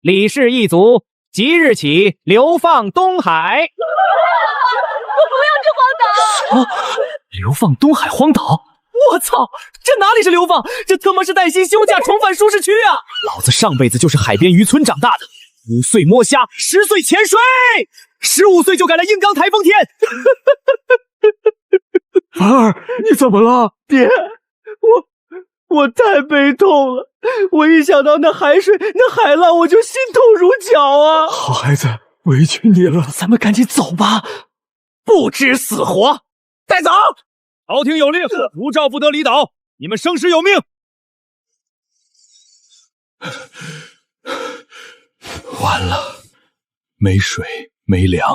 李氏一族即日起流放东海。我不要吃荒岛！什么？流放东海荒岛？我操，这哪里是流放，这他妈是带薪休假重返舒适区啊！老子上辈子就是海边渔村长大的，5岁摸虾，10岁潜水，15岁就赶来硬刚台风天。凡儿，你怎么了？爹，我太悲痛了，我一想到那海水、那海浪，我就心痛如绞啊！好孩子，委屈你了，咱们赶紧走吧，不知死活，带走！朝廷有令，无诏不得离岛，你们生时有命。完了，没水没粮，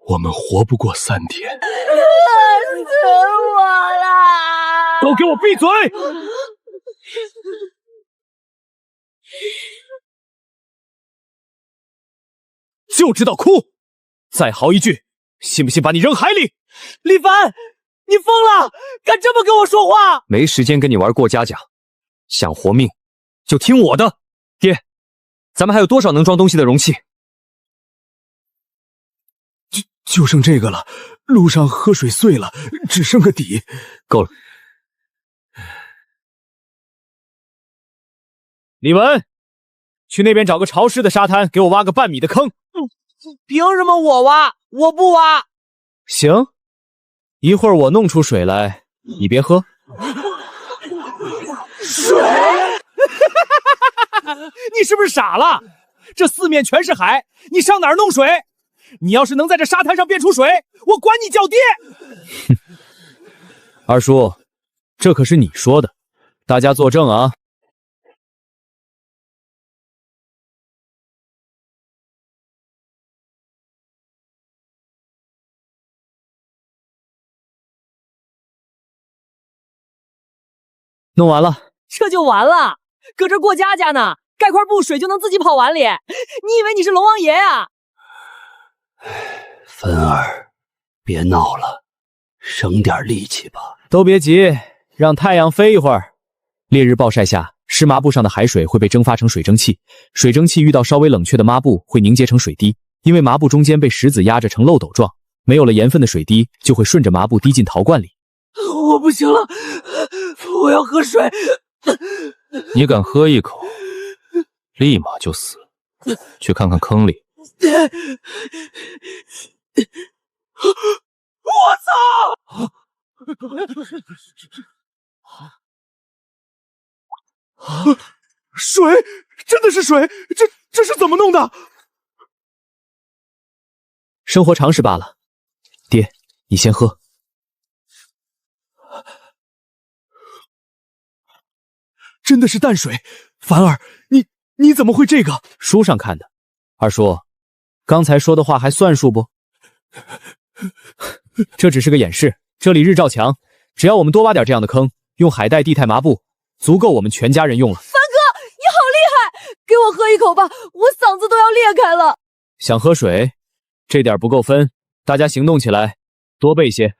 我们活不过3天。死我了！都给我闭嘴！就知道哭，再嚎一句，信不信把你扔海里？李凡，你疯了，敢这么跟我说话？没时间跟你玩过家家，想活命就听我的。爹，咱们还有多少能装东西的容器？就剩这个了，路上喝水碎了，只剩个底。够了。李文，去那边找个潮湿的沙滩，给我挖个半米的坑。凭什么我挖？我不挖。行，一会儿我弄出水来，你别喝。水？你是不是傻了？这四面全是海，你上哪儿弄水？你要是能在这沙滩上变出水，我管你叫爹。二叔，这可是你说的，大家作证啊。弄完了，这就完了？搁这过家家呢，盖块布水就能自己跑碗里？你以为你是龙王爷呀？芬儿，别闹了，省点力气吧。都别急，让太阳飞一会儿。烈日暴晒下，湿抹布上的海水会被蒸发成水蒸气，水蒸气遇到稍微冷却的抹布会凝结成水滴，因为抹布中间被石子压着成漏斗状，没有了盐分的水滴就会顺着抹布滴进陶罐里。我不行了，我要喝水。你敢喝一口，立马就死。去看看坑里。我操！水，真的是水，这是怎么弄的？生活常识罢了。爹，你先喝。真的是淡水，凡儿，你怎么会这个？书上看的。二叔，刚才说的话还算数不？这只是个演示，这里日照强，只要我们多挖点这样的坑，用海带、地毯、麻布，足够我们全家人用了。凡哥，你好厉害，给我喝一口吧，我嗓子都要裂开了。想喝水，这点不够分，大家行动起来，多备些。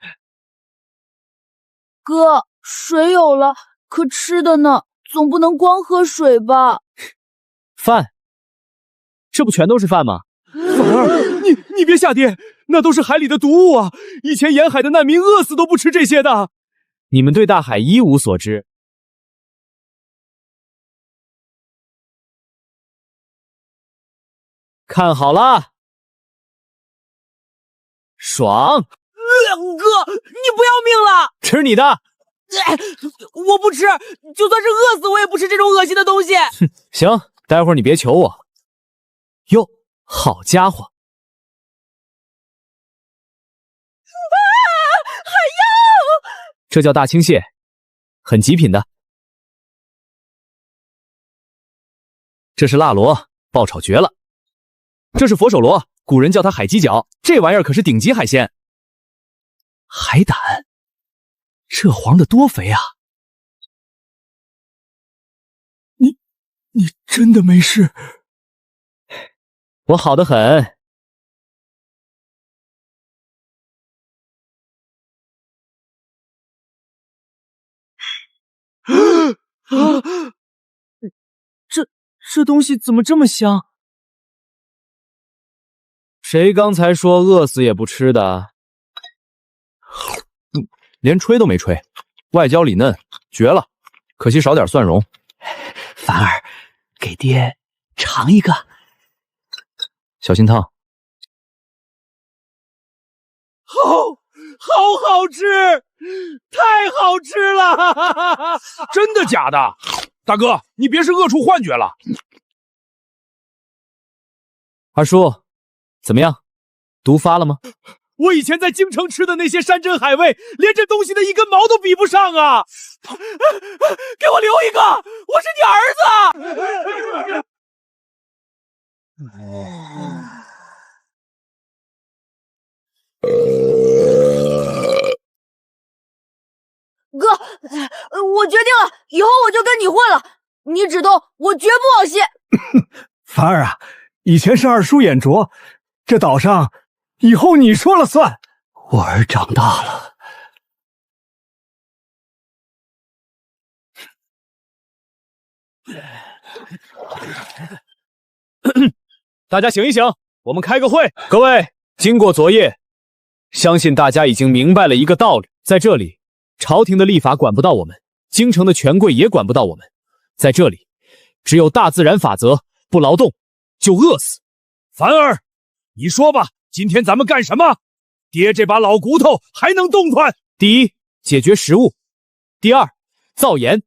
哥，水有了，可吃的呢？总不能光喝水吧？饭，这不全都是饭吗？凡儿，你别吓爹，那都是海里的毒物啊！以前沿海的难民饿死都不吃这些的。你们对大海一无所知。看好了，爽！哥，你不要命了？吃你的！我不吃，就算是饿死我也不吃这种恶心的东西。行，待会儿你别求我。哟，好家伙！海妖！这叫大青蟹，很极品的。这是辣螺，爆炒绝了。这是佛手螺，古人叫它海鸡脚，这玩意儿可是顶级海鲜。海胆，这黄的多肥啊！你真的没事？我好得很。这东西怎么这么香？谁刚才说饿死也不吃的？连吹都没吹，外焦里嫩，绝了！可惜少点蒜蓉。凡儿，给爹尝一个，小心烫。好吃，太好吃了！真的假的？大哥，你别是饿出幻觉了。二叔，怎么样？毒发了吗？我以前在京城吃的那些山珍海味，连这东西的一根毛都比不上啊！给我留一个，我是你儿子。哥，我决定了，以后我就跟你混了。你指动，我绝不往西。凡儿啊，以前是二叔眼拙，这岛上以后你说了算。我儿长大了。大家醒一醒，我们开个会。各位，经过昨夜，相信大家已经明白了一个道理，在这里，朝廷的立法管不到我们，京城的权贵也管不到我们。在这里，只有大自然法则，不劳动就饿死。凡儿，你说吧，今天咱们干什么？爹这把老骨头还能动弹？第一，解决食物；第二，造盐。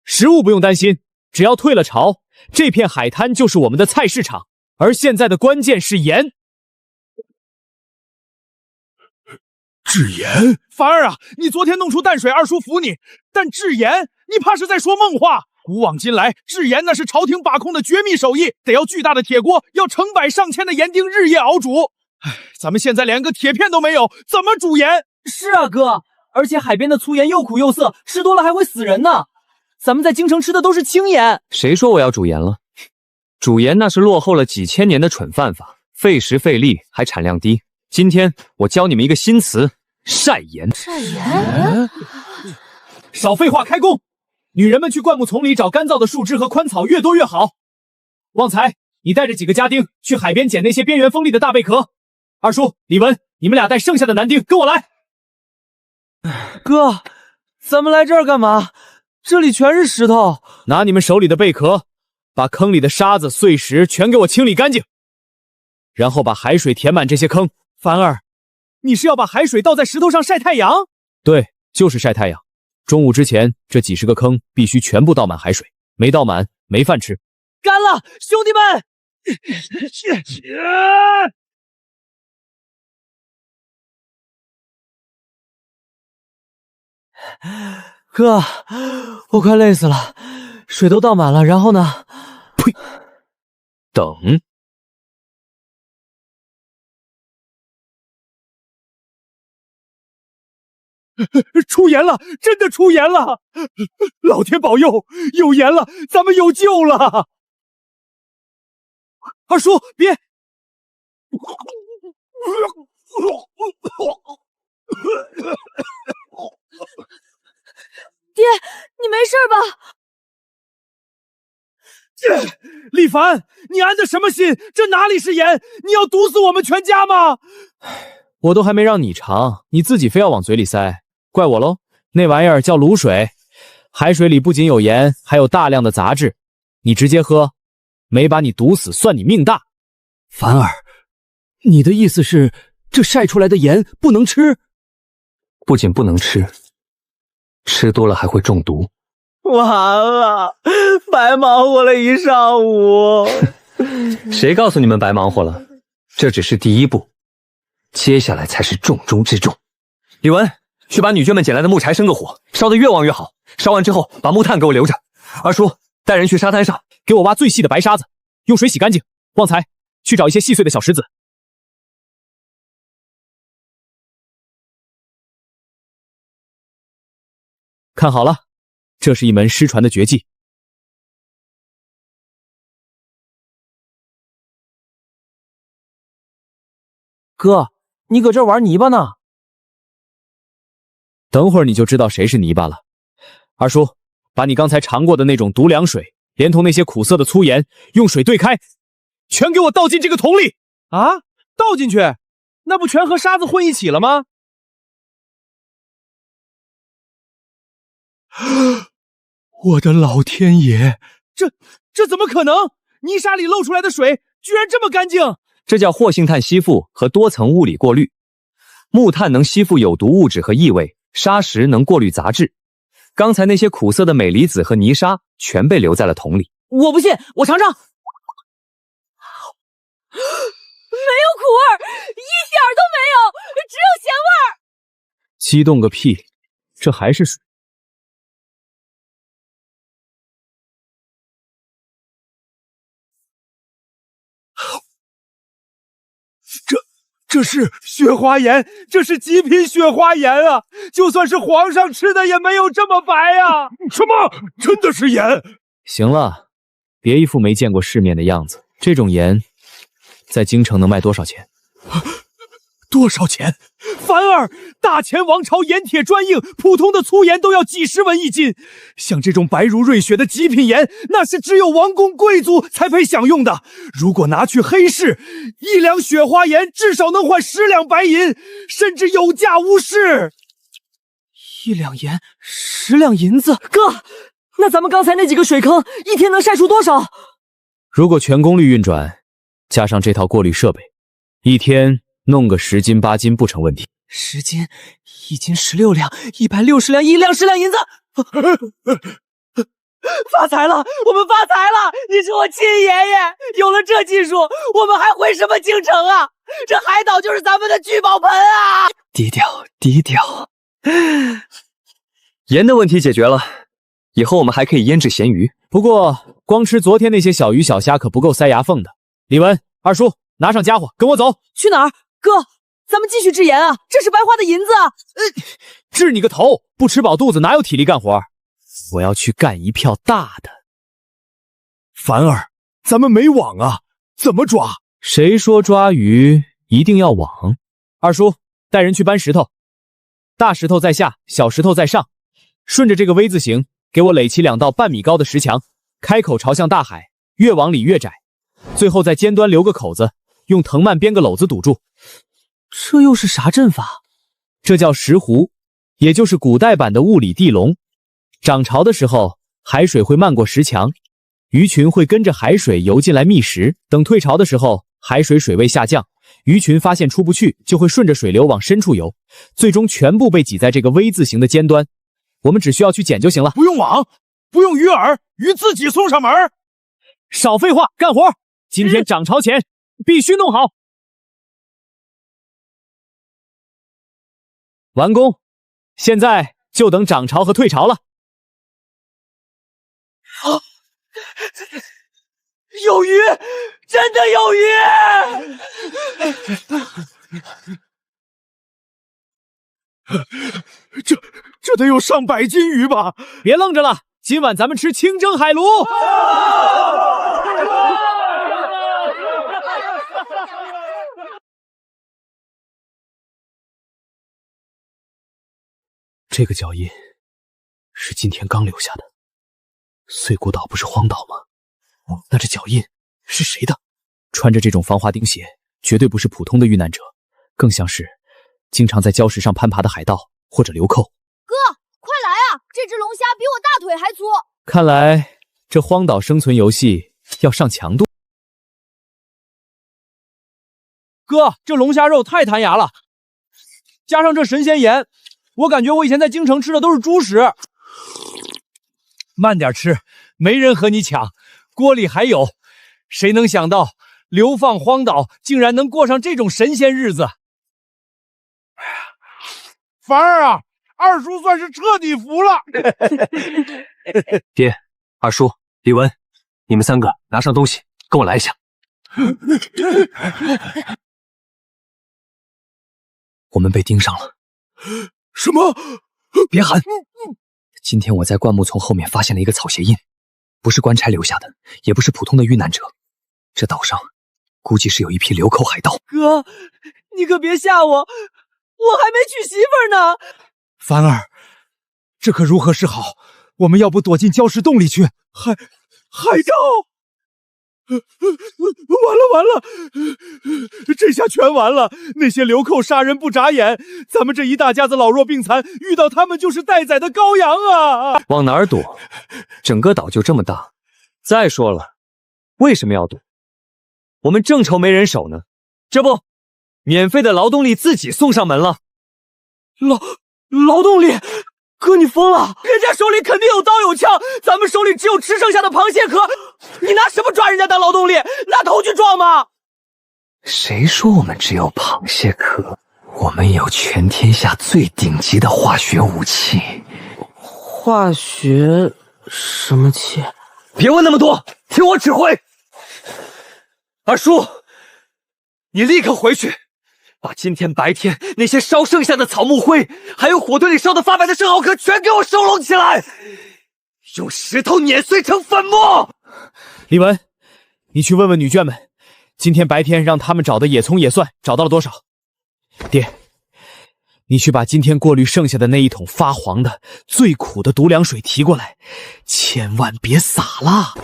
食物不用担心，只要退了朝，这片海滩就是我们的菜市场。而现在的关键是盐。制盐？凡儿啊，你昨天弄出淡水，二叔服你，但制盐，你怕是在说梦话。古往今来，制盐那是朝廷把控的绝密手艺，得要巨大的铁锅，要成百上千的盐丁日夜熬煮。唉，咱们现在连个铁片都没有，怎么煮盐？是啊，哥，而且海边的粗盐又苦又涩，吃多了还会死人呢。咱们在京城吃的都是清盐。谁说我要煮盐了？煮盐那是落后了几千年的蠢犯法，费时费力还产量低。今天我教你们一个新词：晒盐。晒盐？少废话，开工！女人们去灌木丛里找干燥的树枝和宽草，越多越好。旺财，你带着几个家丁去海边捡那些边缘锋利的大贝壳。二叔、李文，你们俩带剩下的男丁跟我来。哥，咱们来这儿干嘛？这里全是石头。拿你们手里的贝壳，把坑里的沙子、碎石全给我清理干净，然后把海水填满这些坑。凡儿，你是要把海水倒在石头上晒太阳？对，就是晒太阳。中午之前，这几十个坑必须全部倒满海水，没倒满没饭吃。干了，兄弟们！哥，我快累死了，水都倒满了，然后呢？呸！等。出盐了，真的出盐了！老天保佑，有盐了，咱们有救了！二叔，别！爹，你没事吧？李凡，你安的什么心？这哪里是盐？你要毒死我们全家吗？我都还没让你尝，你自己非要往嘴里塞，怪我喽。那玩意儿叫卤水，海水里不仅有盐，还有大量的杂质，你直接喝，没把你毒死算你命大。凡儿，你的意思是这晒出来的盐不能吃？不仅不能吃，吃多了还会中毒。完了，白忙活了一上午。谁告诉你们白忙活了？这只是第一步，接下来才是重中之重。李文，去把女眷们捡来的木柴生个火，烧得越旺越好。烧完之后，把木炭给我留着。二叔，带人去沙滩上，给我挖最细的白沙子，用水洗干净。旺财，去找一些细碎的小石子。看好了，这是一门失传的绝技。哥，你搁这玩泥巴呢？等会儿你就知道谁是泥巴了。二叔，把你刚才尝过的那种毒凉水连同那些苦涩的粗盐，用水兑开，全给我倒进这个桶里。啊，倒进去，那不全和沙子混一起了吗？我的老天爷！这怎么可能？泥沙里漏出来的水居然这么干净！这叫活性炭吸附和多层物理过滤。木炭能吸附有毒物质和异味，砂石能过滤杂质。刚才那些苦涩的镁离子和泥沙全被留在了桶里。我不信，我尝尝。没有苦味，一点都没有，只有咸味。激动个屁！这还是水。这是雪花盐，这是极品雪花盐啊！就算是皇上吃的也没有这么白呀！什么？真的是盐？行了，别一副没见过世面的样子。这种盐，在京城能卖多少钱？多少钱？凡儿，大前王朝盐铁专硬，普通的粗盐都要几十文一斤。像这种白如瑞雪的极品盐，那是只有王公贵族才配享用的。如果拿去黑市，1两雪花盐至少能换10两白银，甚至有价无市。1两盐，10两银子，哥，那咱们刚才那几个水坑，一天能晒出多少？如果全功率运转，加上这套过滤设备，一天弄个10斤8斤不成问题。10斤，1斤16两，160两，1两10两银子，发财了！我们发财了！你是我亲爷爷，有了这技术，我们还回什么京城啊？这海岛就是咱们的聚宝盆啊！低调，低调。盐的问题解决了，以后我们还可以腌制咸鱼。不过，光吃昨天那些小鱼小虾可不够塞牙缝的。李文、二叔，拿上家伙，跟我走。去哪儿？哥，咱们继续制盐啊！这是白花的银子啊！治你个头！不吃饱肚子哪有体力干活？我要去干一票大的。凡儿，咱们没网啊，怎么抓？谁说抓鱼一定要网？二叔，带人去搬石头，大石头在下，小石头在上，顺着这个 V 字形，给我垒起2道半米高的石墙，开口朝向大海，越往里越窄，最后在尖端留个口子，用藤蔓编个篓子堵住。这又是啥阵法？这叫石湖，也就是古代版的雾里地龙。涨潮的时候，海水会漫过石墙，鱼群会跟着海水游进来觅食。等退潮的时候，海水水位下降，鱼群发现出不去，就会顺着水流往深处游，最终全部被挤在这个 V 字形的尖端。我们只需要去捡就行了。不用网，不用鱼饵，鱼自己送上门。少废话，干活！今天涨潮前必须弄好。完工，现在就等涨潮和退潮了。有鱼，真的有鱼！这得有上百斤鱼吧？别愣着了，今晚咱们吃清蒸海鲈。这个脚印是今天刚留下的。碎骨岛不是荒岛吗？那这脚印是谁的？穿着这种防滑钉鞋，绝对不是普通的遇难者，更像是经常在礁石上攀爬的海盗或者流寇。哥，快来啊！这只龙虾比我大腿还粗。看来这荒岛生存游戏要上强度。哥，这龙虾肉太弹牙了，加上这神仙盐，我感觉我以前在京城吃的都是猪食。慢点吃，没人和你抢，锅里还有。谁能想到流放荒岛竟然能过上这种神仙日子？凡儿啊，二叔算是彻底服了。爹、二叔、李文，你们3个拿上东西，跟我来一下。我们被盯上了。什么？别喊！今天我在灌木丛后面发现了一个草鞋印，不是官差留下的，也不是普通的遇难者。这岛上估计是有一批流寇海盗。哥，你可别吓我，我还没娶媳妇呢。凡儿，这可如何是好？我们要不躲进礁石洞里去？海盗！完了！这下全完了！那些流寇杀人不眨眼，咱们这一大家子老弱病残，遇到他们就是待宰的羔羊啊！往哪儿躲？整个岛就这么大。再说了，为什么要躲？我们正愁没人手呢，这不，免费的劳动力自己送上门了。劳动力？哥，你疯了！人家手里肯定有刀有枪，咱们手里只有吃剩下的螃蟹壳，你拿什么抓人家当劳动力？拿头去撞吗？谁说我们只有螃蟹壳？我们有全天下最顶级的化学武器。化学什么器？别问那么多，听我指挥。二叔，你立刻回去，把今天白天那些烧剩下的草木灰，还有火堆里烧的发白的生蚝壳全给我收拢起来，用石头碾碎成粉末。李文，你去问问女眷们，今天白天让他们找的野葱野蒜找到了多少？爹，你去把今天过滤剩下的那一桶发黄的、最苦的毒凉水提过来，千万别洒了。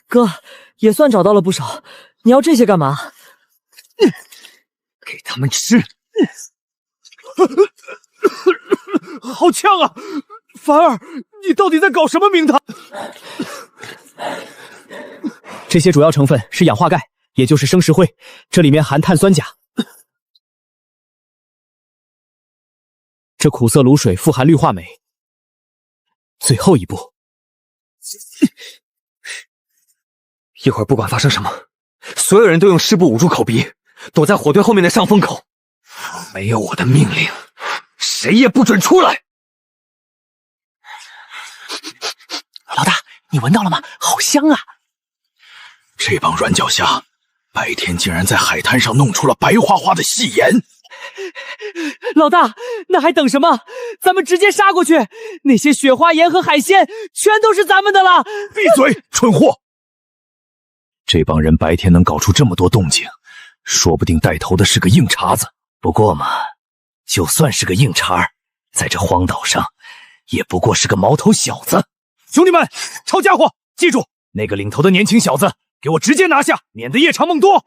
哥，野蒜找到了不少，你要这些干嘛？给他们吃。好呛啊！凡儿，你到底在搞什么名堂？这些主要成分是氧化钙，也就是生石灰，这里面含碳酸钾。这苦涩卤水富含氯化镁。最后一步，一会儿不管发生什么，所有人都用湿布捂住口鼻，躲在火堆后面的上风口。没有我的命令，谁也不准出来。老大，你闻到了吗？好香啊！这帮软脚虾，白天竟然在海滩上弄出了白花花的细盐。老大，那还等什么？咱们直接杀过去！那些雪花盐和海鲜全都是咱们的了！闭嘴，蠢货！这帮人白天能搞出这么多动静，说不定带头的是个硬茬子。不过嘛，就算是个硬茬，在这荒岛上，也不过是个毛头小子。兄弟们，抄家伙！记住，那个领头的年轻小子，给我直接拿下，免得夜长梦多。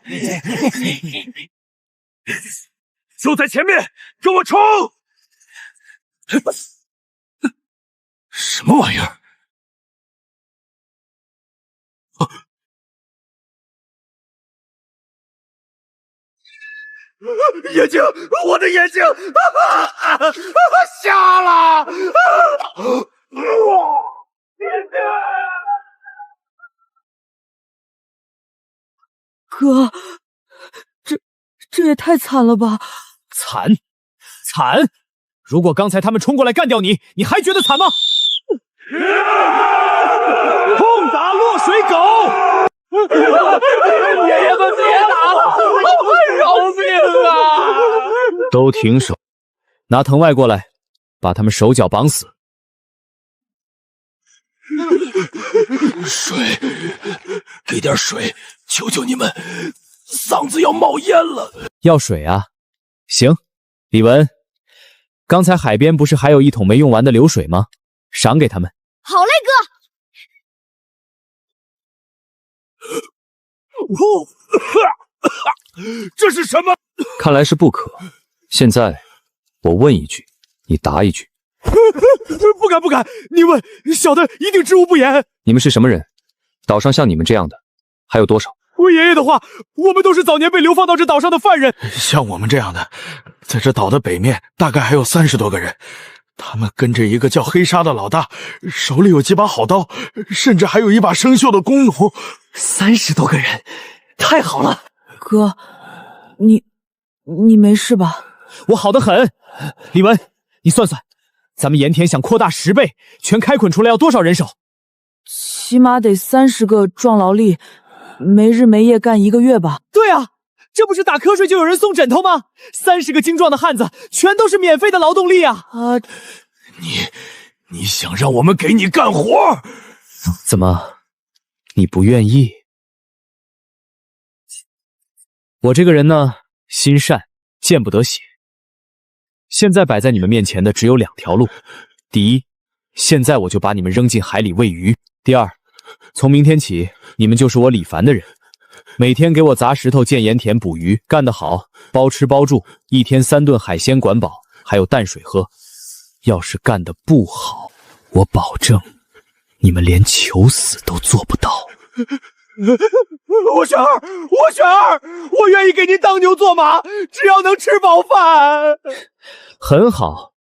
就在前面，跟我冲！什么玩意儿？眼睛，我的眼睛，瞎了！哥，这也太惨了吧！惨！如果刚才他们冲过来干掉你，你还觉得惨吗？痛打落水狗！爷爷们别打了，我饶命啊！都停手！拿藤外过来，把他们手脚绑死。水，给点水，求求你们，嗓子要冒烟了。要水啊？行，李文，刚才海边不是还有一桶没用完的流水吗？赏给他们。好嘞，哥。这是什么？看来是不可。现在我问一句，你答一句。不敢，你问，小的一定知无不言。你们是什么人？岛上像你们这样的还有多少？我爷爷的话，我们都是早年被流放到这岛上的犯人。像我们这样的，在这岛的北面大概还有30多个人。他们跟着一个叫黑沙的老大，手里有几把好刀，甚至还有一把生锈的弓弩。30多个人，太好了！哥，你没事吧？我好得很。李文，你算算，咱们盐田想扩大10倍，全开垦出来要多少人手？起码得30个壮劳力，没日没夜干1个月吧？对啊，这不是打瞌睡就有人送枕头吗？30个精壮的汉子，全都是免费的劳动力啊！你想让我们给你干活？怎么，你不愿意？我这个人呢，心善，见不得血。现在摆在你们面前的只有2条路：第一，现在我就把你们扔进海里喂鱼。第二，从明天起，你们就是我李凡的人，每天给我砸石头、建盐田、捕鱼，干得好，包吃包住，一天3顿海鲜管饱，还有淡水喝。要是干得不好，我保证你们连求死都做不到。我选二，我愿意给您当牛做马，只要能吃饱饭。很好，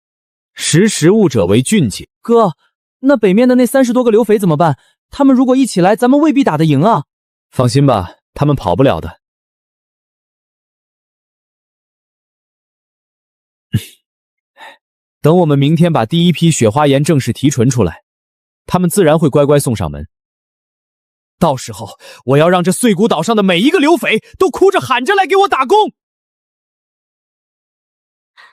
识时务者为俊杰。哥，那北面的那30多个刘匪怎么办？他们如果一起来，咱们未必打得赢啊。放心吧，他们跑不了的。等我们明天把第一批雪花岩正式提纯出来，他们自然会乖乖送上门。到时候，我要让这碎骨岛上的每一个刘匪都哭着喊着来给我打工。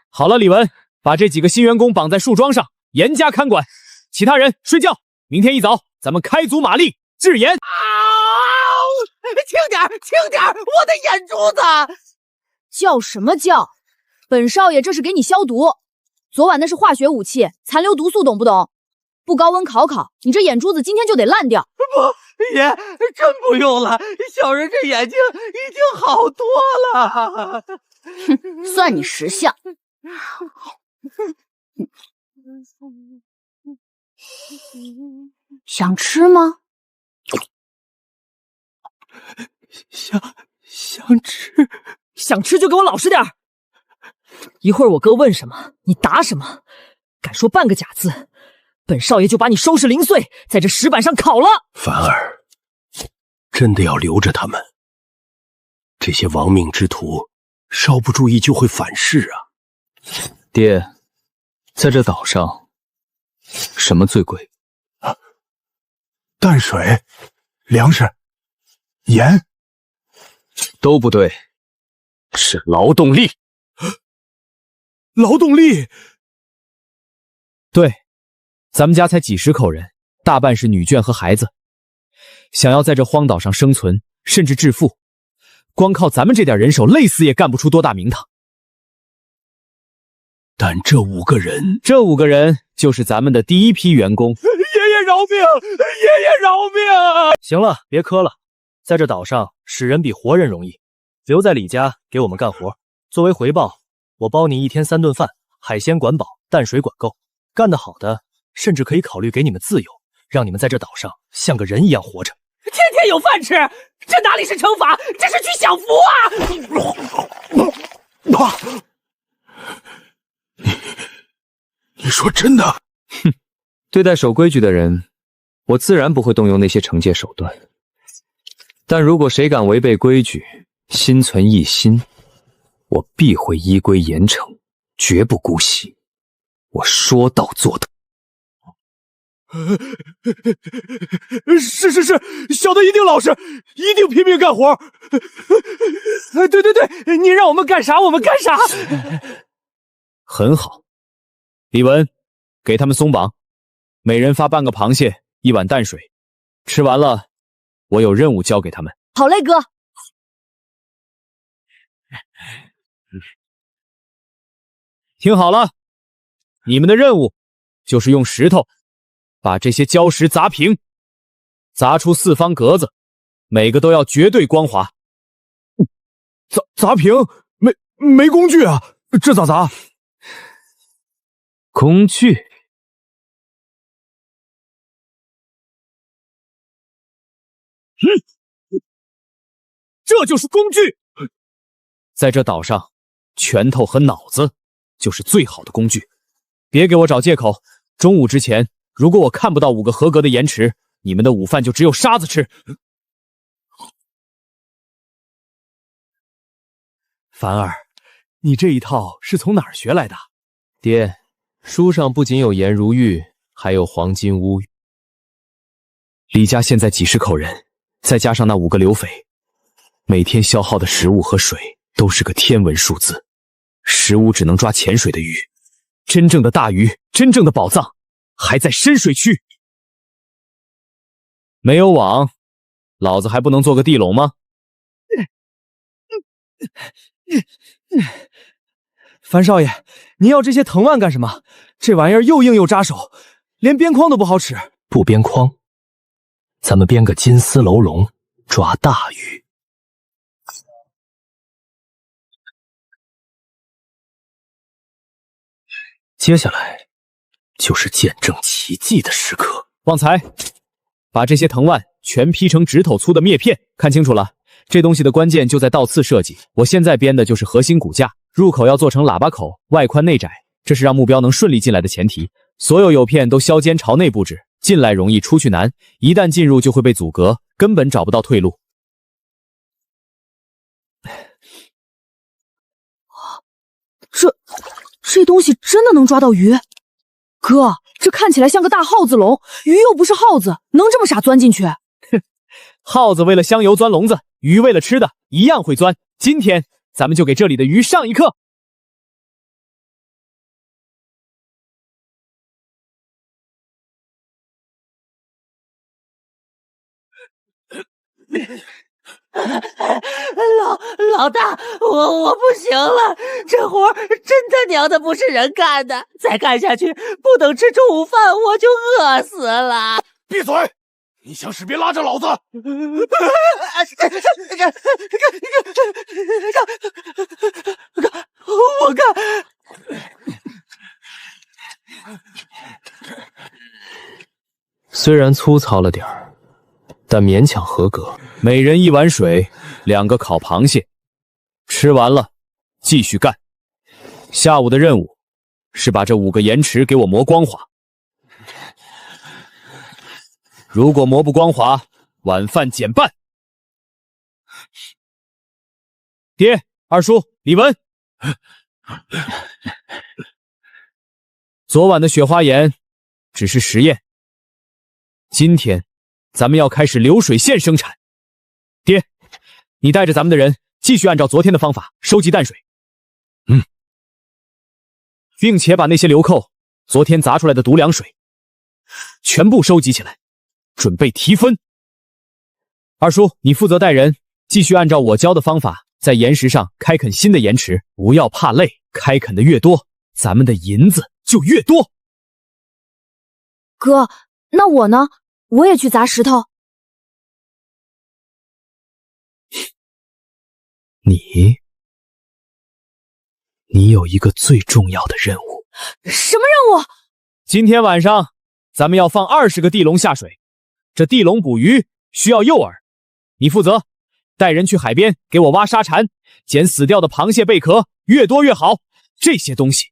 好了，李文，把这几个新员工绑在树桩上，严加看管。其他人睡觉，明天一早咱们开足马力制盐。轻点，我的眼珠子！叫什么叫？本少爷这是给你消毒。昨晚那是化学武器，残留毒素，懂不懂？不高温烤，你这眼珠子今天就得烂掉。不，爷，真不用了，小人这眼睛已经好多了。哼，算你识相。想吃吗？想吃，想吃就给我老实点儿。一会儿我哥问什么，你答什么。敢说半个假字，本少爷就把你收拾零碎，在这石板上烤了。凡儿，真的要留着他们？这些亡命之徒，稍不注意就会反噬啊！爹，在这岛上，什么最贵？淡水、粮食、盐，都不对，是劳动力。劳动力？对，咱们家才几十口人，大半是女眷和孩子，想要在这荒岛上生存，甚至致富，光靠咱们这点人手，累死也干不出多大名堂。但这5个人，这5个人就是咱们的第一批员工。爷爷饶命！爷爷饶命！行了，别磕了，在这岛上使人比活人容易，留在李家给我们干活。作为回报，我包你1天3顿饭，海鲜管饱，淡水管够。干得好的，甚至可以考虑给你们自由，让你们在这岛上像个人一样活着。天天有饭吃，这哪里是惩罚，这是去享福啊！你说真的？哼，对待守规矩的人，我自然不会动用那些惩戒手段。但如果谁敢违背规矩，心存异心，我必会依规严惩，绝不姑息。我说到做到。是，小的一定老实，一定拼命干活。对，你让我们干啥我们干啥。很好，李文，给他们松绑，每人发半个螃蟹，1碗淡水，吃完了，我有任务交给他们。好嘞，哥。听好了，你们的任务就是用石头把这些礁石砸平，砸出4方格子，每个都要绝对光滑。砸平？没工具啊，这咋砸？工具？这就是工具。在这岛上，拳头和脑子就是最好的工具。别给我找借口，中午之前，如果我看不到5个合格的盐池，你们的午饭就只有沙子吃。凡儿，你这一套是从哪儿学来的？爹，书上不仅有颜如玉，还有黄金乌玉。李家现在几十口人，再加上那5个刘匪，每天消耗的食物和水都是个天文数字。石屋只能抓浅水的鱼，真正的大鱼，真正的宝藏还在深水区。没有网，老子还不能做个地笼吗？樊少爷，您要这些藤蔓干什么？这玩意儿又硬又扎手，连边框都不好使。不边框，咱们编个金丝楼笼抓大鱼。接下来就是见证奇迹的时刻。旺财，把这些藤蔓全劈成指头粗的篾片。看清楚了，这东西的关键就在倒刺设计。我现在编的就是核心骨架，入口要做成喇叭口，外宽内窄，这是让目标能顺利进来的前提。所有铀片都削尖朝内布置，进来容易出去难，一旦进入就会被阻隔，根本找不到退路。这东西真的能抓到鱼？哥，这看起来像个大耗子笼，鱼又不是耗子，能这么傻钻进去？耗子为了香油钻笼子，鱼为了吃的一样会钻。今天咱们就给这里的鱼上一课。老大，我不行了，这活真他娘的不是人干的，再干下去不等吃中午饭我就饿死了。闭嘴！你想使别拉着老子！我干！虽然粗糙了点儿，但勉强合格。每人1碗水，2个烤螃蟹，吃完了继续干。下午的任务是把这5个盐池给我磨光滑。如果磨不光滑，晚饭减半。爹、二叔、李文，昨晚的雪花盐只是实验，今天咱们要开始流水线生产。爹，你带着咱们的人继续按照昨天的方法收集淡水。并且把那些流寇昨天砸出来的毒凉水全部收集起来，准备提分。二叔，你负责带人继续按照我教的方法，在岩石上开垦新的盐池，不要怕累，开垦的越多，咱们的银子就越多。哥，那我呢？我也去砸石头。你有一个最重要的任务。什么任务？今天晚上咱们要放20个地笼下水，这地笼捕鱼需要诱饵，你负责带人去海边给我挖沙蚕，捡死掉的螃蟹贝壳，越多越好。这些东西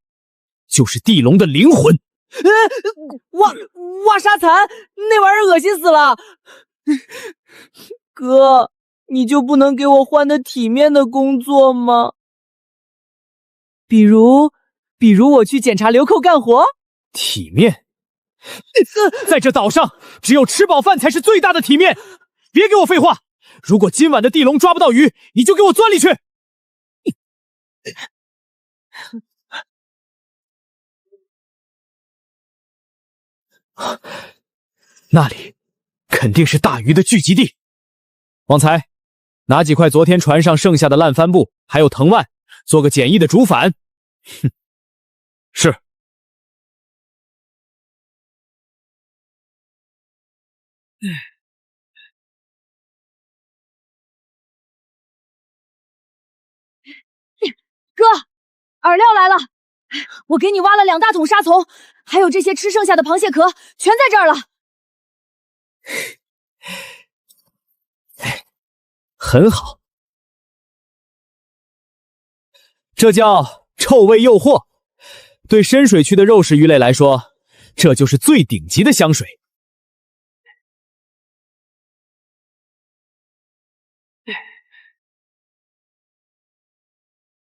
就是地笼的灵魂。挖沙蚕，那玩意儿恶心死了。哥，你就不能给我换的体面的工作吗？比如我去检查流寇干活。体面？在这岛上，只有吃饱饭才是最大的体面。别给我废话！如果今晚的地笼抓不到鱼，你就给我钻里去。那里肯定是大鱼的聚集地。旺财，拿几块昨天船上剩下的烂帆布，还有藤蔓，做个简易的竹筏。哼，是。哥，饵料来了，我给你挖了2大桶沙丛，还有这些吃剩下的螃蟹壳，全在这儿了。很好，这叫臭味诱惑。对深水区的肉食鱼类来说，这就是最顶级的香水。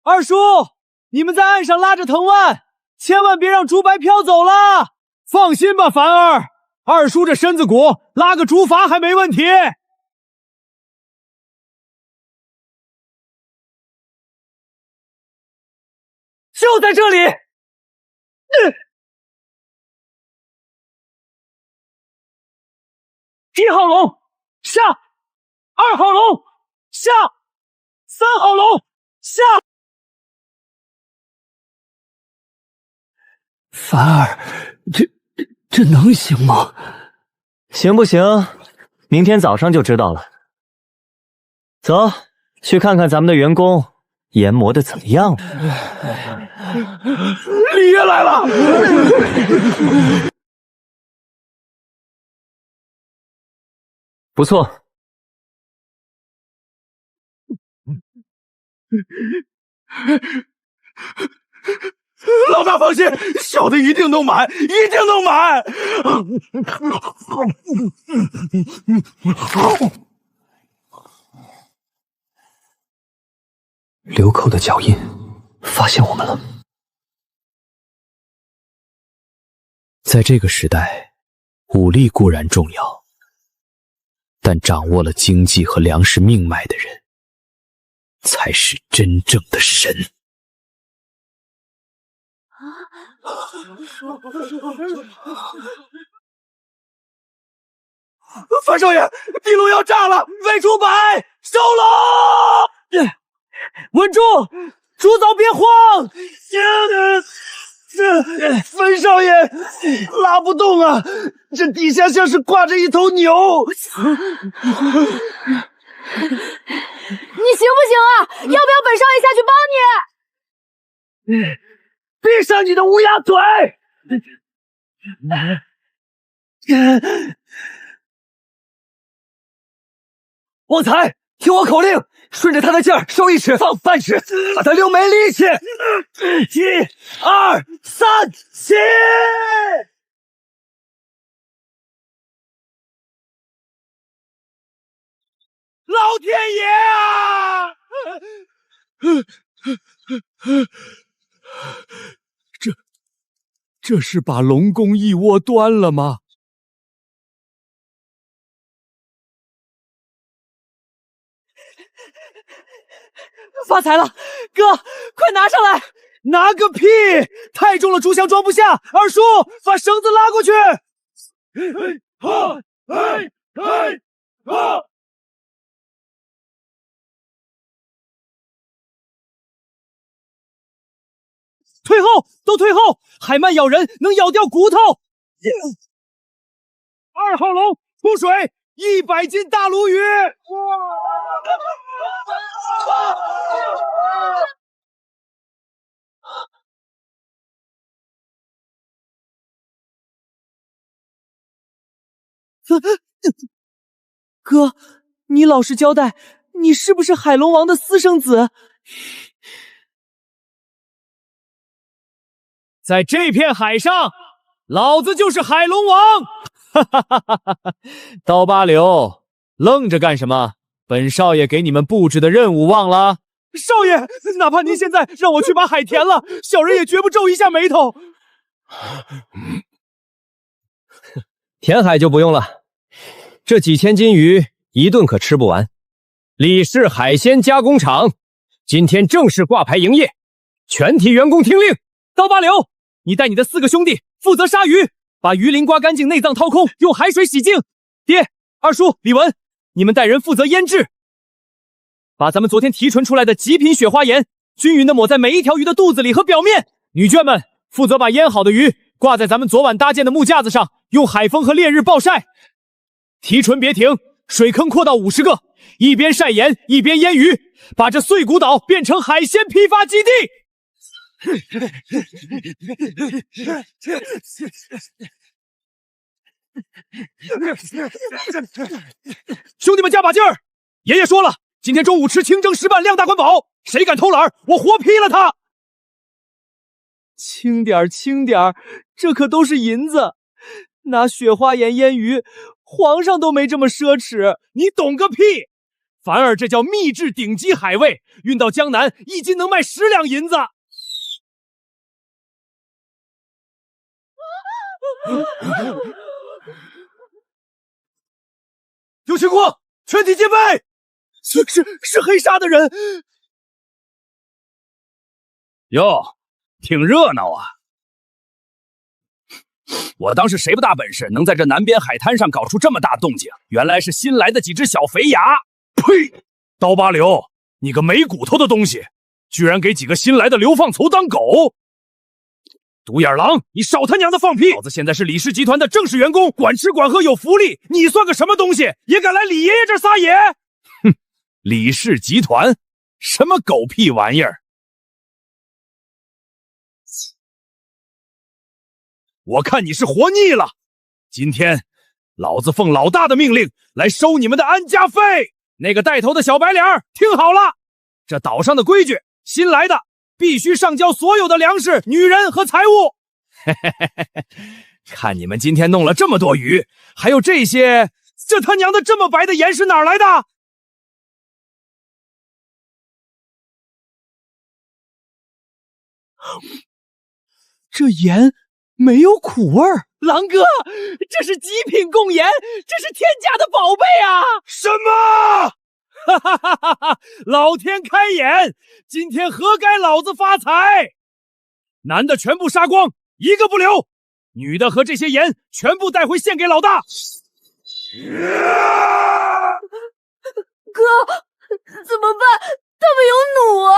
二叔，你们在岸上拉着藤蔓，千万别让竹白飘走了。放心吧，凡儿，二叔这身子骨，拉个竹筏还没问题。就在这里。1号笼下，2号笼下，3号笼下。凡儿，这能行吗？行不行？明天早上就知道了。走，去看看咱们的员工研磨的怎么样了。李爷来了！不错。老大放心，小的一定能买，一定能买。流寇的脚印发现我们了。在这个时代，武力固然重要，但掌握了经济和粮食命脉的人，才是真正的神。樊少爷，地路要炸了，魏主柏收拢！稳住，主嫂别慌！樊少爷拉不动啊，这底下像是挂着一头牛。你行不行啊？要不要本少爷下去帮你？闭上你的乌鸦嘴！旺财，听我口令，顺着他的劲儿收一尺，放半尺，把他溜没力气。1、2、3，起！老天爷啊！这是把龙宫一窝端了吗？发财了，哥，快拿上来！拿个屁！太重了，竹箱装不下。二叔，把绳子拉过去。退后，都退后！海鳗咬人，能咬掉骨头。2号龙出水，100斤大鲈鱼。哥，你老实交代，你是不是海龙王的私生子？在这片海上，老子就是海龙王！哈哈哈哈哈！刀疤柳，愣着干什么？本少爷给你们布置的任务忘了？少爷，哪怕您现在让我去把海填了，小人也绝不皱一下眉头。填海就不用了，这几千斤鱼一顿可吃不完。李氏海鲜加工厂今天正式挂牌营业，全体员工听令。刀疤柳，你带你的4个兄弟负责杀鱼，把鱼鳞刮干净，内脏掏空，用海水洗净。爹，二叔，李文，你们带人负责腌制，把咱们昨天提纯出来的极品雪花盐均匀的抹在每一条鱼的肚子里和表面。女眷们负责把腌好的鱼挂在咱们昨晚搭建的木架子上，用海风和烈日暴晒。提纯别停，水坑扩到50个，一边晒盐一边腌鱼，把这碎骨岛变成海鲜批发基地。兄弟们加把劲儿！爷爷说了，今天中午吃清蒸石板，量大管饱，谁敢偷懒，我活劈了他！轻点儿，轻点儿，这可都是银子，拿雪花盐腌鱼，皇上都没这么奢侈。你懂个屁！反而这叫秘制顶级海味，运到江南1斤能卖10两银子。有情况，全体戒备！是黑沙的人。哟，挺热闹啊！我当时谁不大本事，能在这南边海滩上搞出这么大动静？原来是新来的几只小肥鸭！呸！刀疤柳，你个没骨头的东西，居然给几个新来的流放卒当狗！独眼狼，你少他娘的放屁！老子现在是李氏集团的正式员工，管吃管喝有福利。你算个什么东西，也敢来李爷爷这撒野？哼，李氏集团，什么狗屁玩意儿！我看你是活腻了。今天，老子奉老大的命令来收你们的安家费。那个带头的小白脸，听好了，这岛上的规矩，新来的必须上交所有的粮食、女人和财物。看你们今天弄了这么多鱼，还有这些，这他娘的这么白的盐是哪儿来的？这盐没有苦味儿。狼哥，这是极品贡盐，这是天价的宝贝啊！什么？哈哈哈哈哈！老天开眼，今天何该老子发财？男的全部杀光，一个不留；女的和这些盐全部带回献给老大。哥，怎么办？他们有弩啊！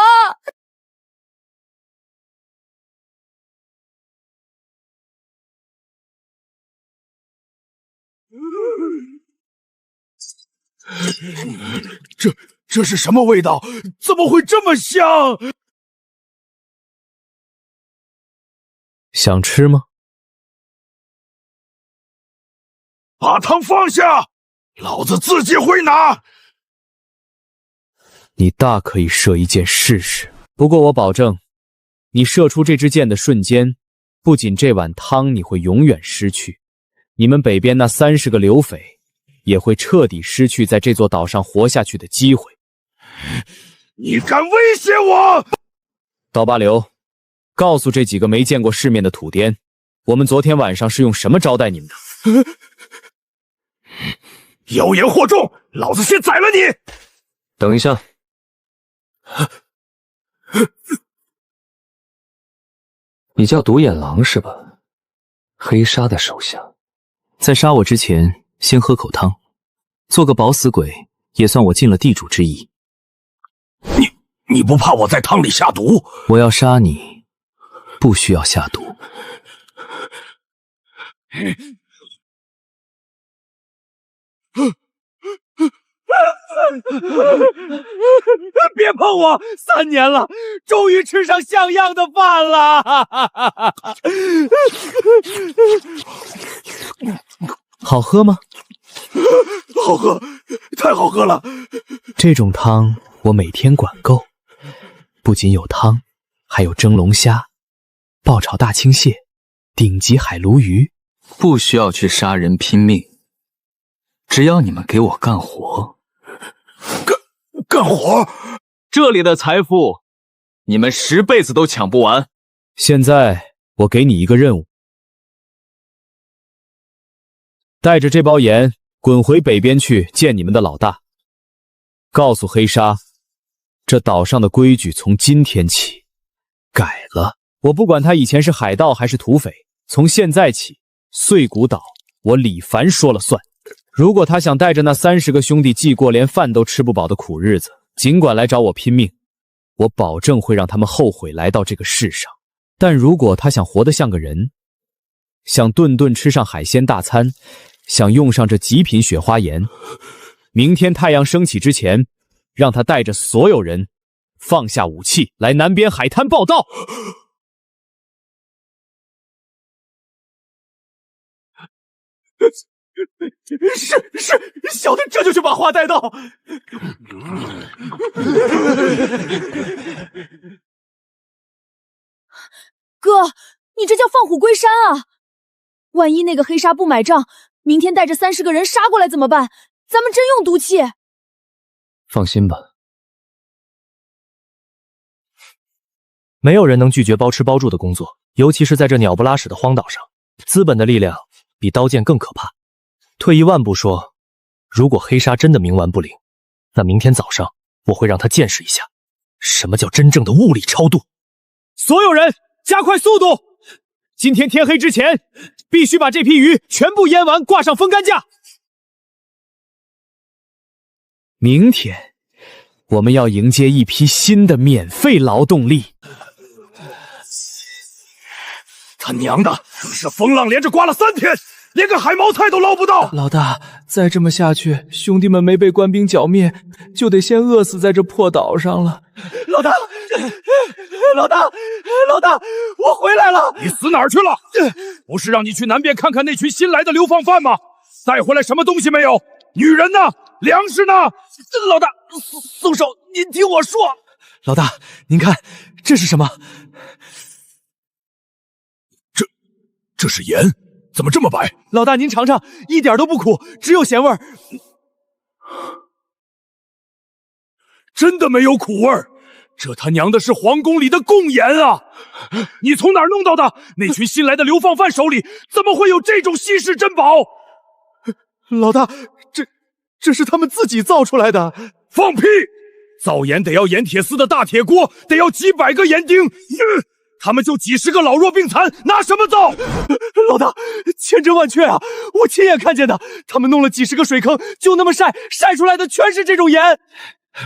这是什么味道？怎么会这么香？想吃吗？把汤放下，老子自己会拿。你大可以射一箭试试，不过我保证，你射出这支箭的瞬间，不仅这碗汤你会永远失去，你们北边那30个刘匪也会彻底失去在这座岛上活下去的机会。你敢威胁我？刀疤刘，告诉这几个没见过世面的土颠，我们昨天晚上是用什么招待你们的？妖言惑众，老子先宰了你！等一下。你叫独眼狼是吧？黑沙的手下。在杀我之前，先喝口汤，做个饱死鬼，也算我尽了地主之谊。你不怕我在汤里下毒？我要杀你，不需要下毒。别碰我！3年了，终于吃上像样的饭了。好喝吗？好喝，太好喝了。这种汤我每天管够，不仅有汤，还有蒸龙虾、爆炒大青蟹、顶级海鲈鱼。不需要去杀人拼命，只要你们给我干活。干活？这里的财富，你们10辈子都抢不完。现在我给你一个任务，带着这包盐滚回北边去见你们的老大，告诉黑沙，这岛上的规矩从今天起改了。我不管他以前是海盗还是土匪，从现在起，碎骨岛我李凡说了算。如果他想带着那30个兄弟记过连饭都吃不饱的苦日子，尽管来找我拼命，我保证会让他们后悔来到这个世上。但如果他想活得像个人，想顿顿吃上海鲜大餐，想用上这极品雪花盐，明天太阳升起之前，让他带着所有人放下武器来南边海滩报道。是，小的这就去把话带到。哥，你这叫放虎归山啊！万一那个黑沙不买账，明天带着30个人杀过来怎么办？咱们真用毒气。放心吧，没有人能拒绝包吃包住的工作，尤其是在这鸟不拉屎的荒岛上，资本的力量比刀剑更可怕。退一万步说，如果黑沙真的冥顽不灵，那明天早上我会让他见识一下什么叫真正的物理超度。所有人加快速度，今天天黑之前必须把这批鱼全部腌完，挂上风干架。明天我们要迎接一批新的免费劳动力。他娘的，这风浪连着刮了3天，连个海毛菜都捞不到。老大，再这么下去，兄弟们没被官兵剿灭，就得先饿死在这破岛上了。老大，我回来了！你死哪儿去了？不是让你去南边看看那群新来的流放犯吗？带回来什么东西没有？女人呢？粮食呢？老大，松手！您听我说。老大，您看这是什么？这是盐，怎么这么白？老大您尝尝，一点都不苦，只有咸味儿。真的没有苦味儿？这他娘的是皇宫里的贡盐啊！你从哪儿弄到的？那群新来的流放犯手里怎么会有这种稀世珍宝？老大，这是他们自己造出来的。放屁！造盐得要盐铁丝的大铁锅，得要几百个盐钉。他们就几10个老弱病残，拿什么造？老大，千真万确啊！我亲眼看见的，他们弄了几10个水坑，就那么晒出来的全是这种盐。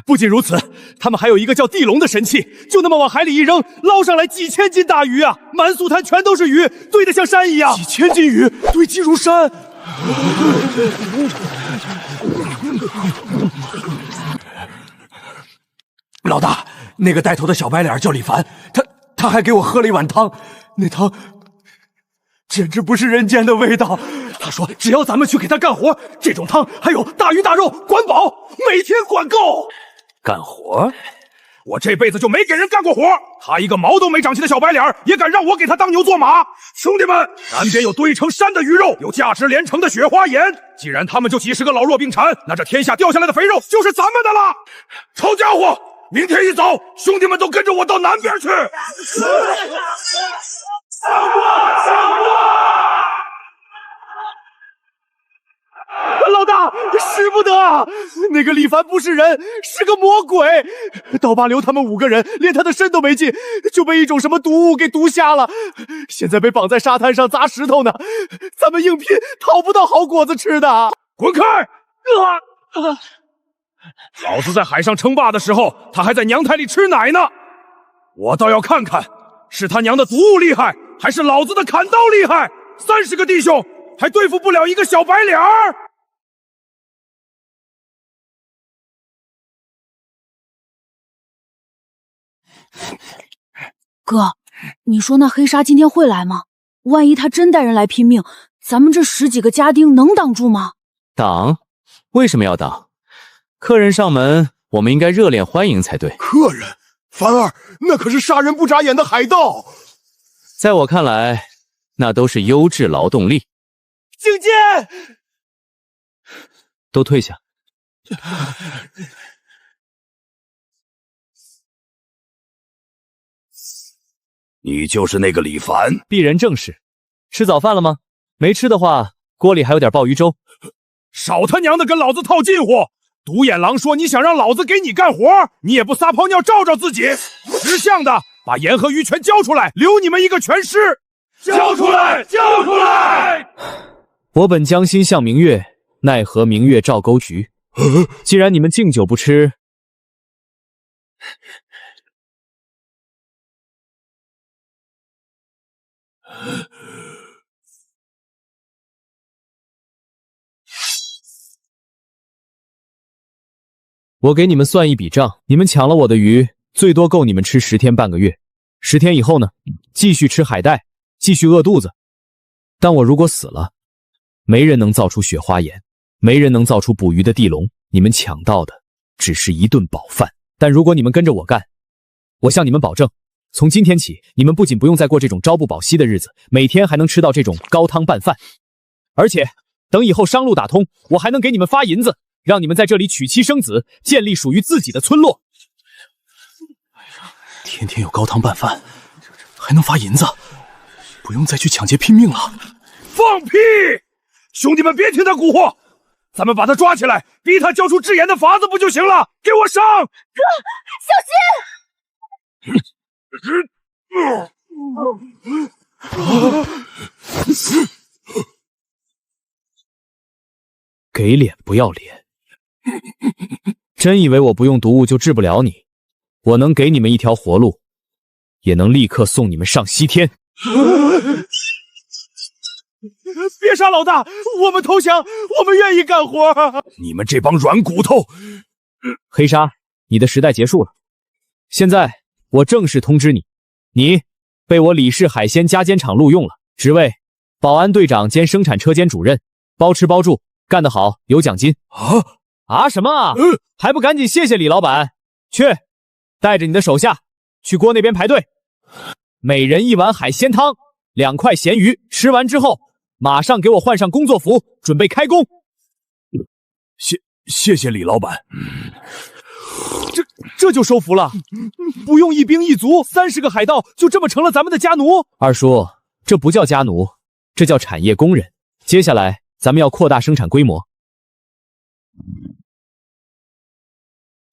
不仅如此，他们还有一个叫地龙的神器，就那么往海里一扔，捞上来几千斤大鱼啊！满速滩全都是鱼，堆得像山一样。几千斤鱼堆积如山。老大，那个带头的小白脸叫李凡，他还给我喝了一碗汤，那汤简直不是人间的味道。他说只要咱们去给他干活，这种汤还有大鱼大肉管饱，每天管够。干活？我这辈子就没给人干过活，他一个毛都没长齐的小白脸也敢让我给他当牛做马？兄弟们，南边有堆成山的鱼肉，有价值连城的雪花盐。既然他们就几10个老弱病残，那这天下掉下来的肥肉就是咱们的了。臭家伙，明天一早，兄弟们都跟着我到南边去。老大，使不得！那个李凡不是人，是个魔鬼。刀疤流他们5个人，连他的身都没进，就被一种什么毒物给毒瞎了。现在被绑在沙滩上砸石头呢。咱们硬拼讨不到好果子吃的。滚开！老子在海上称霸的时候，他还在娘胎里吃奶呢。我倒要看看，是他娘的毒物厉害，还是老子的砍刀厉害？30个弟兄还对付不了一个小白脸儿。哥，你说那黑鲨今天会来吗？万一他真带人来拼命，咱们这10几个家丁能挡住吗？挡？为什么要挡？客人上门，我们应该热烈欢迎才对。客人？凡儿，那可是杀人不眨眼的海盗。在我看来，那都是优质劳动力。觐见！都退下。你就是那个李凡？鄙人正是。吃早饭了吗？没吃的话，锅里还有点鲍鱼粥。少他娘的跟老子套近乎！独眼狼说你想让老子给你干活，你也不撒泡尿照照自己。识相的，把盐和鱼全交出来，留你们一个全尸。交出来！交出来！我本将心向明月，奈何明月照沟渠。既然你们敬酒不吃，我给你们算一笔账，你们抢了我的鱼，最多够你们吃10天半个月。10天以后呢，继续吃海带，继续饿肚子。但我如果死了，没人能造出雪花盐，没人能造出捕鱼的地龙，你们抢到的只是一顿饱饭。但如果你们跟着我干，我向你们保证，从今天起，你们不仅不用再过这种朝不保夕的日子，每天还能吃到这种高汤拌饭。而且等以后商路打通，我还能给你们发银子，让你们在这里娶妻生子，建立属于自己的村落。天天有高汤拌饭，还能发银子，不用再去抢劫拼命了。放屁！兄弟们别听他蛊惑，咱们把他抓起来，逼他交出制盐的法子不就行了？给我上！哥，小心！给脸不要脸！真以为我不用毒物就治不了你？我能给你们一条活路，也能立刻送你们上西天。别杀老大，我们投降，我们愿意干活。你们这帮软骨头！黑鲨，你的时代结束了。现在我正式通知你，你被我李氏海鲜加监厂录用了，职位保安队长兼生产车间主任，包吃包住，干得好有奖金。什么啊？还不赶紧谢谢李老板！去，带着你的手下去锅那边排队，每人1碗海鲜汤，2块咸鱼，吃完之后马上给我换上工作服，准备开工。谢谢李老板。这就收服了，不用一兵一卒，30个海盗就这么成了咱们的家奴。二叔，这不叫家奴，这叫产业工人。接下来咱们要扩大生产规模。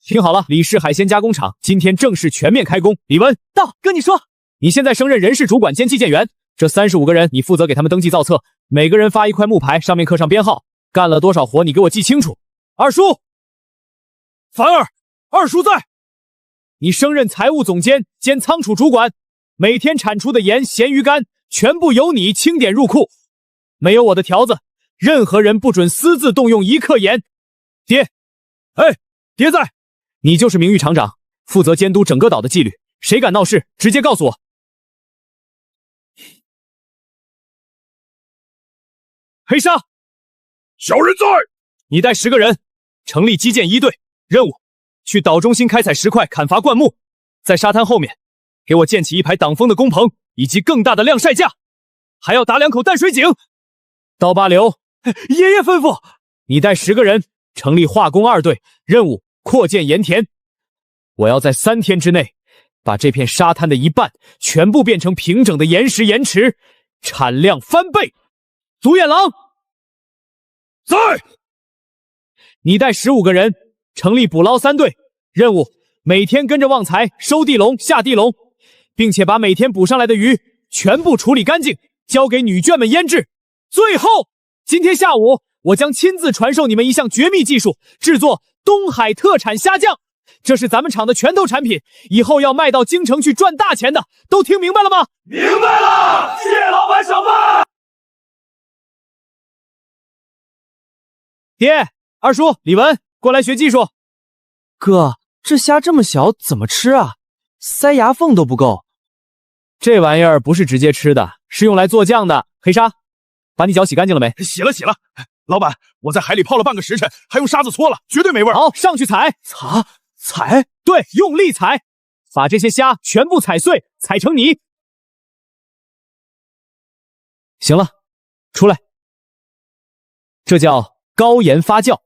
听好了，李氏海鲜加工厂今天正式全面开工。李文到，跟你说，你现在升任人事主管兼计件员，这35个人你负责给他们登记造册，每个人发1块木牌，上面刻上编号，干了多少活你给我记清楚。二叔，凡儿，二叔在。你升任财务总监兼仓储主管，每天产出的盐、咸鱼干全部由你清点入库，没有我的条子，任何人不准私自动用1克盐。爹，爹在，你就是名誉厂长，负责监督整个岛的纪律，谁敢闹事，直接告诉我。黑鲨，小人在。你带10个人，成立基建1队，任务去岛中心开采石块，砍伐灌木，在沙滩后面给我建起1排挡风的工棚，以及更大的晾晒架，还要打2口淡水井。刀疤流，爷爷吩咐。你带10个人成立化工2队，任务扩建盐田。我要在3天之内把这片沙滩的1半全部变成平整的岩石盐池，产量翻倍。独眼狼在。你带15个人成立捕捞3队，任务每天跟着旺财收地笼、下地笼，并且把每天捕上来的鱼全部处理干净，交给女眷们腌制。最后，今天下午我将亲自传授你们一项绝密技术，制作东海特产虾酱，这是咱们厂的拳头产品，以后要卖到京城去赚大钱的，都听明白了吗？明白了，谢老板赏饭。爹，二叔，李文，过来学技术。哥，这虾这么小，怎么吃啊？塞牙缝都不够。这玩意儿不是直接吃的，是用来做酱的。黑鲨，把你脚洗干净了没？洗了。老板，我在海里泡了半个时辰，还用沙子搓了，绝对没味儿。好，上去踩。踩？对，用力踩，把这些虾全部踩碎，踩成泥。行了，出来。这叫高盐发酵。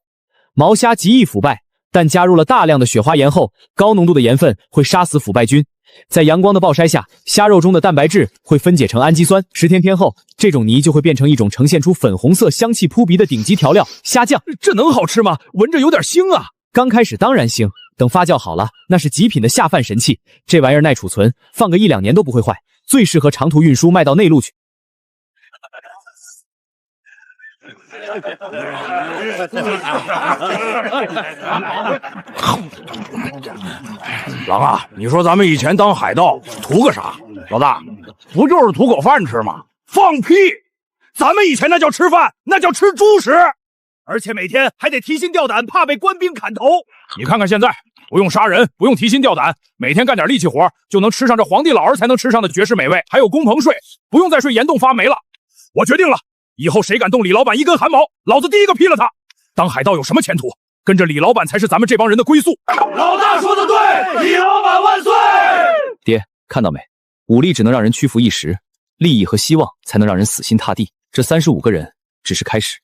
毛虾极易腐败，但加入了大量的雪花盐后，高浓度的盐分会杀死腐败菌。在阳光的暴晒下，虾肉中的蛋白质会分解成氨基酸，10天后，这种泥就会变成一种呈现出粉红色、香气扑鼻的顶级调料——虾酱。这能好吃吗？闻着有点腥啊！刚开始当然腥，等发酵好了，那是极品的下饭神器。这玩意儿耐储存，放个1-2年都不会坏，最适合长途运输卖到内陆去。狼啊，你说咱们以前当海盗图个啥？老大，不就是图口饭吃吗？放屁！咱们以前那叫吃饭，那叫吃猪食，而且每天还得提心吊胆，怕被官兵砍头。你看看现在，不用杀人，不用提心吊胆，每天干点力气活，就能吃上这皇帝老儿才能吃上的绝世美味，还有工棚睡，不用再睡岩洞发霉了。我决定了，以后谁敢动李老板一根汗毛，老子第一个劈了他。当海盗有什么前途？跟着李老板才是咱们这帮人的归宿。老大说的对，李老板万岁！爹，看到没？武力只能让人屈服一时，利益和希望才能让人死心塌地。这35个人只是开始，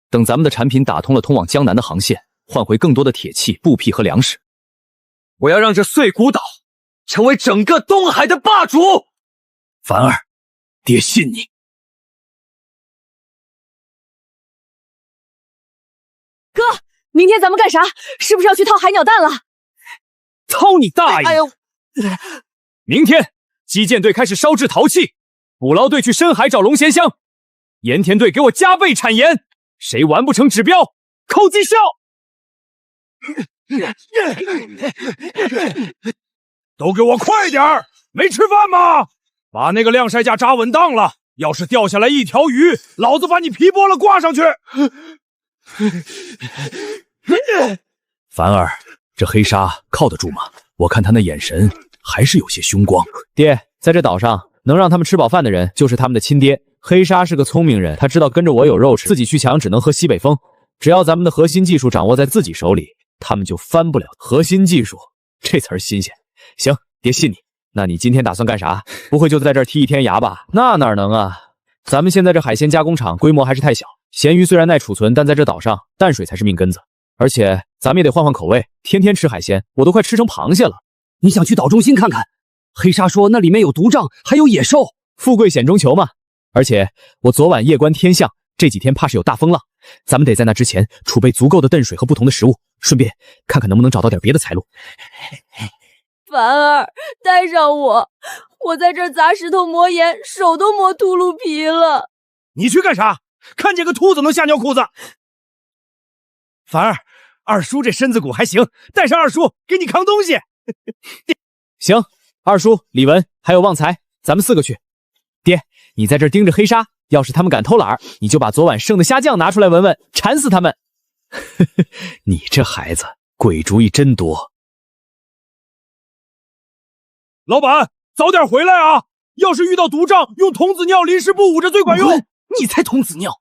等咱们的产品打通了通往江南的航线，换回更多的铁器、布匹和粮食，我要让这碎骨岛成为整个东海的霸主。凡儿，爹信你。哥，明天咱们干啥？是不是要去掏海鸟蛋了？掏你大爷！明天基建队开始烧制陶器，捕捞队去深海找龙涎香，盐田队给我加倍产盐，谁完不成指标，扣绩效。都给我快点儿！没吃饭吗？把那个晾晒架扎稳当了，要是掉下来一条鱼，老子把你皮剥了挂上去。凡儿，这黑鲨靠得住吗？我看他那眼神还是有些凶光。爹，在这岛上能让他们吃饱饭的人就是他们的亲爹。黑鲨是个聪明人，他知道跟着我有肉吃，自己去抢只能喝西北风。只要咱们的核心技术掌握在自己手里，他们就翻不了。核心技术这词儿新鲜。行，爹信你。那你今天打算干啥？不会就在这儿踢一天牙吧？那哪能啊！咱们现在这海鲜加工厂规模还是太小，咸鱼虽然耐储存，但在这岛上淡水才是命根子。而且咱们也得换换口味，天天吃海鲜，我都快吃成螃蟹了。你想去岛中心看看？黑鲨说那里面有毒瘴，还有野兽。富贵险中求嘛。而且我昨晚夜观天象，这几天怕是有大风浪，咱们得在那之前储备足够的炖水和不同的食物，顺便看看能不能找到点别的财路。凡儿，带上我，我在这儿砸石头磨岩，手都磨秃噜皮了。你去干啥？看见个兔子能吓尿裤子？凡儿，二叔这身子骨还行，带上二叔给你扛东西。行，二叔、李文还有旺财，咱们4个去。爹，你在这儿盯着黑鲨，要是他们敢偷懒，你就把昨晚剩的虾酱拿出来闻闻，馋死他们。你这孩子鬼主意真多。老板，早点回来啊！要是遇到毒瘴，用童子尿临时不捂着最管用。你才童子尿！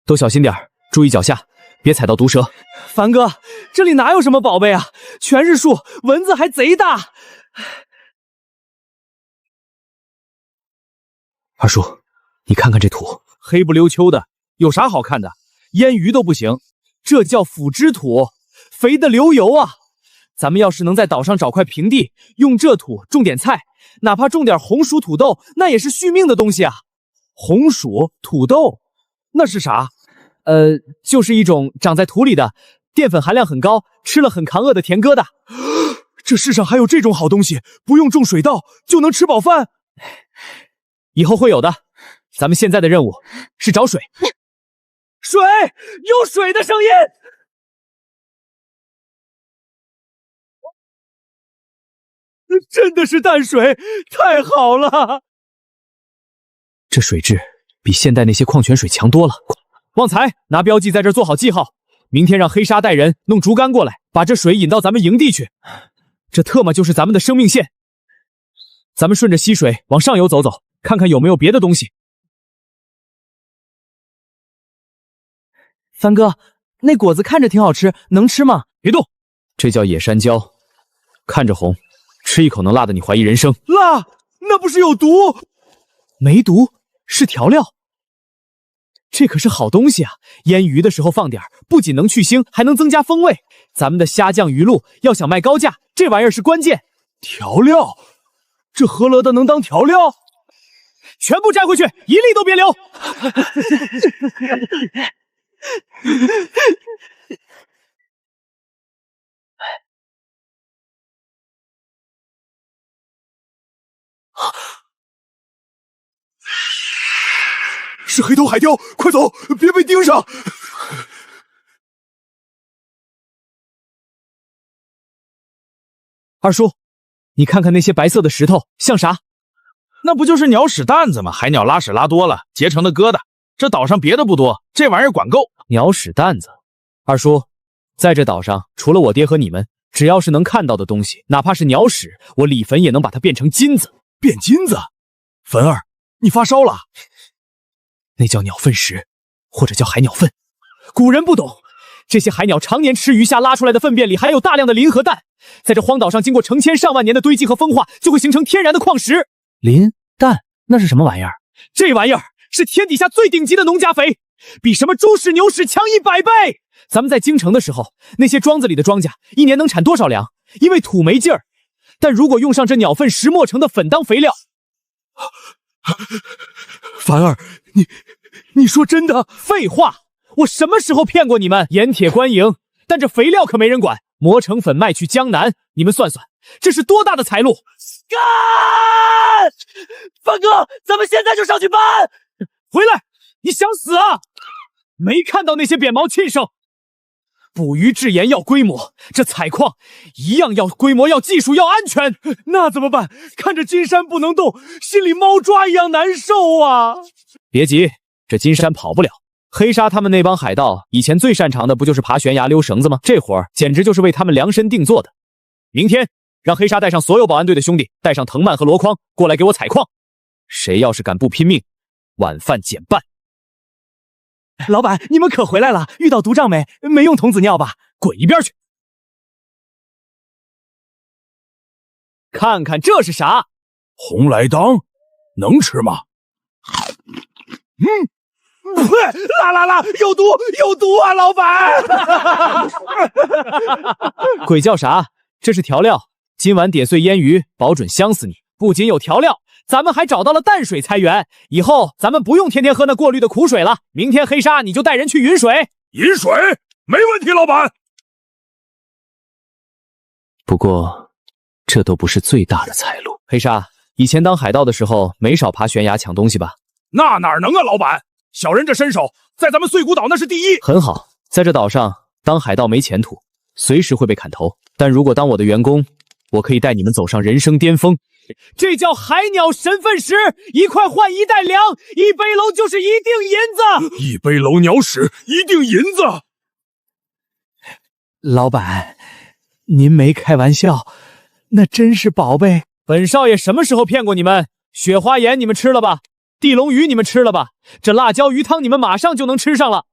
都小心点，注意脚下，别踩到毒蛇。凡哥，这里哪有什么宝贝啊，全是树，蚊子还贼大。二叔，你看看这土，黑不溜秋的，有啥好看的？腌鱼都不行，这叫腐殖土，肥的流油啊！咱们要是能在岛上找块平地，用这土种点菜，哪怕种点红薯、土豆，那也是续命的东西啊。红薯、土豆，那是啥？就是一种长在土里的，淀粉含量很高，吃了很抗饿的甜疙瘩。这世上还有这种好东西，不用种水稻就能吃饱饭？以后会有的。咱们现在的任务是找水。水，有水的声音。真的是淡水，太好了！这水质比现代那些矿泉水强多了。旺财，拿标记在这儿做好记号，明天让黑鲨带人弄竹竿过来，把这水引到咱们营地去。这特么就是咱们的生命线。咱们顺着溪水往上游走走，看看有没有别的东西。帆哥，那果子看着挺好吃，能吃吗？别动，这叫野山椒，看着红，吃一口能辣得你怀疑人生。辣？那不是有毒？没毒，是调料。这可是好东西啊！腌鱼的时候放点，不仅能去腥，还能增加风味。咱们的虾酱鱼露要想卖高价，这玩意儿是关键。调料？这何乐的能当调料？全部摘回去，一粒都别留！是黑头海雕，快走，别被盯上！二叔，你看看那些白色的石头像啥？那不就是鸟屎蛋子吗？海鸟拉屎拉多了结成的疙瘩。这岛上别的不多，这玩意儿管够。鸟屎蛋子。二叔，在这岛上除了我爹和你们，只要是能看到的东西，哪怕是鸟屎，我李坟也能把它变成金子。变金子？坟儿，你发烧了？那叫鸟粪石，或者叫海鸟粪。古人不懂，这些海鸟常年吃鱼虾拉出来的粪便里含有大量的磷和氮，在这荒岛上经过成千上万年的堆积和风化，就会形成天然的矿石。磷、氮，那是什么玩意儿？这玩意儿是天底下最顶级的农家肥，比什么猪屎牛屎强100倍。咱们在京城的时候，那些庄子里的庄稼一年能产多少粮？因为土没劲儿。但如果用上这鸟粪石磨成的粉当肥料，凡儿，你说真的？废话，我什么时候骗过你们？盐铁官营，但这肥料可没人管，磨成粉卖去江南，你们算算，这是多大的财路！干！范哥，咱们现在就上去搬！回来！你想死啊？没看到那些扁毛禽兽？捕鱼制盐要规模，这采矿一样要规模，要技术，要安全。那怎么办？看着金山不能动，心里猫抓一样难受啊！别急，这金山跑不了。黑鲨他们那帮海盗以前最擅长的不就是爬悬崖溜绳子吗？这活儿简直就是为他们量身定做的。明天让黑鲨带上所有保安队的兄弟，带上藤蔓和箩筐过来给我采矿。谁要是敢不拼命，晚饭减半。老板，你们可回来了？遇到毒瘴没？没用童子尿吧？滚一边去！看看这是啥？红来当，能吃吗？啦！有毒啊，老板！鬼叫啥？这是调料，今晚点碎腌鱼，保准香死你。不仅有调料，咱们还找到了淡水菜源，以后咱们不用天天喝那过滤的苦水了。明天黑鲨你就带人去引水。引水没问题，老板。不过，这都不是最大的财路。黑鲨，以前当海盗的时候，没少爬悬崖抢东西吧？那哪能啊，老板！小人这身手，在咱们碎骨岛那是第一。很好，在这岛上当海盗没前途，随时会被砍头。但如果当我的员工，我可以带你们走上人生巅峰。这叫海鸟神粪石，1块换1袋粮，1背篓就是一锭银子，1背篓鸟屎1锭银子。老板，您没开玩笑，那真是宝贝。本少爷什么时候骗过你们？雪花盐你们吃了吧？地龙鱼你们吃了吧？这辣椒鱼汤你们马上就能吃上了。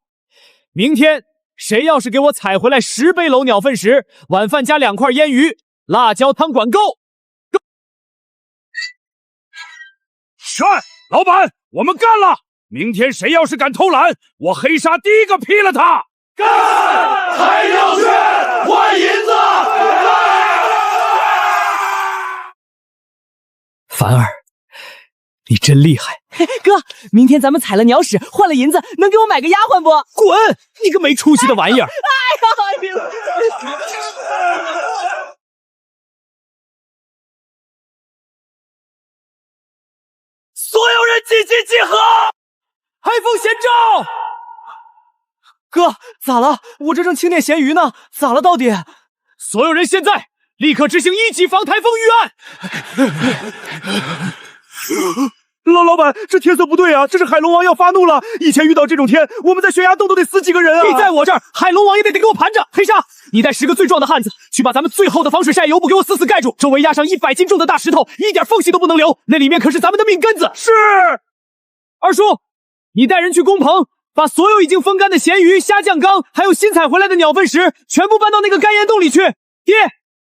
明天谁要是给我采回来10背篓鸟粪石，晚饭加2块腌鱼，辣椒汤管够。是，老板，我们干了！明天谁要是敢偷懒，我黑鲨第一个劈了他！干！海鸟血换银子！凡儿，你真厉害！哥，明天咱们采了鸟屎，换了银子，能给我买个丫鬟不？滚！你个没出息的玩意儿！哎呀！所有人集结集合！海风贤照！哥，咋了？我这正清点咸鱼呢，咋了到底？所有人现在立刻执行1级防台风预案！老板，这天色不对啊！这是海龙王要发怒了。以前遇到这种天，我们在悬崖洞都得死几个人啊！你在我这儿，海龙王也得给我盘着。黑鲨，你带10个最壮的汉子，去把咱们最厚的防水晒油布给我死死盖住，周围压上100斤重的大石头，一点缝隙都不能留。那里面可是咱们的命根子。是。二叔，你带人去工棚，把所有已经风干的咸鱼、虾酱缸，还有新采回来的鸟粪石，全部搬到那个干岩洞里去。爹，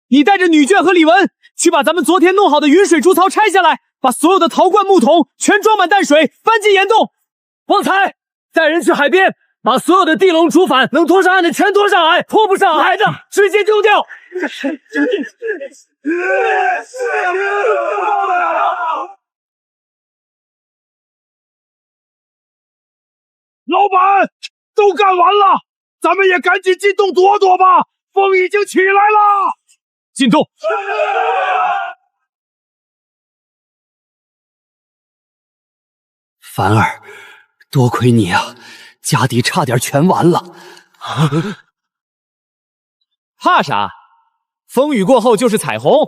你带着女眷和李文，去把咱们昨天弄好的云水筑槽拆下来。把所有的陶罐木桶全装满淡水，搬进岩洞。旺财，带人去海边，把所有的地笼竹筏能拖上岸的全拖上来，拖不上来的直接丢掉。老板，都干完了，咱们也赶紧进洞躲躲吧。风已经起来了，进洞。凡儿，多亏你啊，家底差点全完了。怕啥？风雨过后就是彩虹。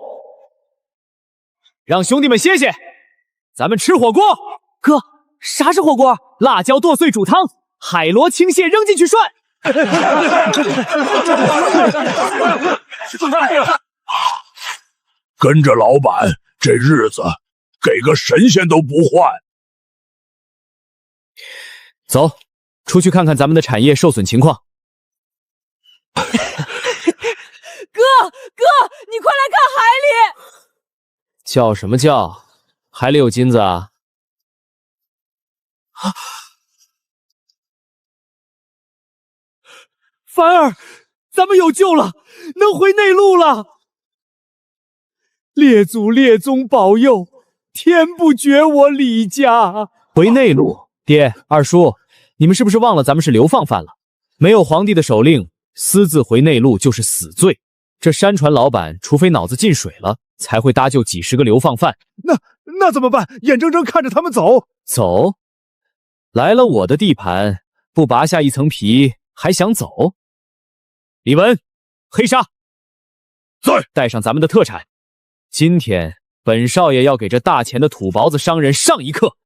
让兄弟们歇歇，咱们吃火锅。哥，啥是火锅？辣椒剁碎煮汤，海螺青蟹扔进去涮。跟着老板，这日子给个神仙都不换。走，出去看看咱们的产业受损情况。哥，你快来看海里！叫什么叫？海里有金子啊！凡儿，咱们有救了，能回内陆了！列祖列宗保佑，天不绝我李家！回内陆。爹，二叔，你们是不是忘了咱们是流放犯了？没有皇帝的手令，私自回内陆就是死罪。这山船老板除非脑子进水了，才会搭救几10个流放犯。那怎么办？眼睁睁看着他们走？走？来了我的地盘，不拔下一层皮还想走？李文、黑沙，在，带上咱们的特产。今天本少爷要给这大钱的土包子商人上一课。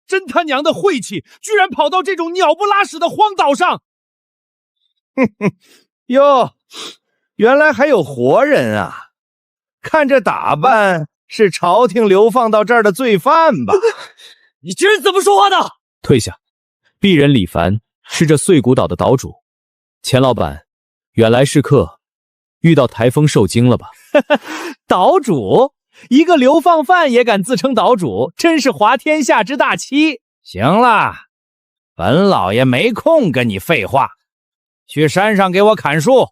真他娘的晦气，居然跑到这种鸟不拉屎的荒岛上！哟，原来还有活人啊！看这打扮，是朝廷流放到这儿的罪犯吧？你这人怎么说话的？退下！鄙人李凡是这碎骨岛的岛主。钱老板，远来是客，遇到台风受惊了吧？岛主？一个流放犯也敢自称岛主，真是滑天下之大欺！行了，本老爷没空跟你废话，去山上给我砍树，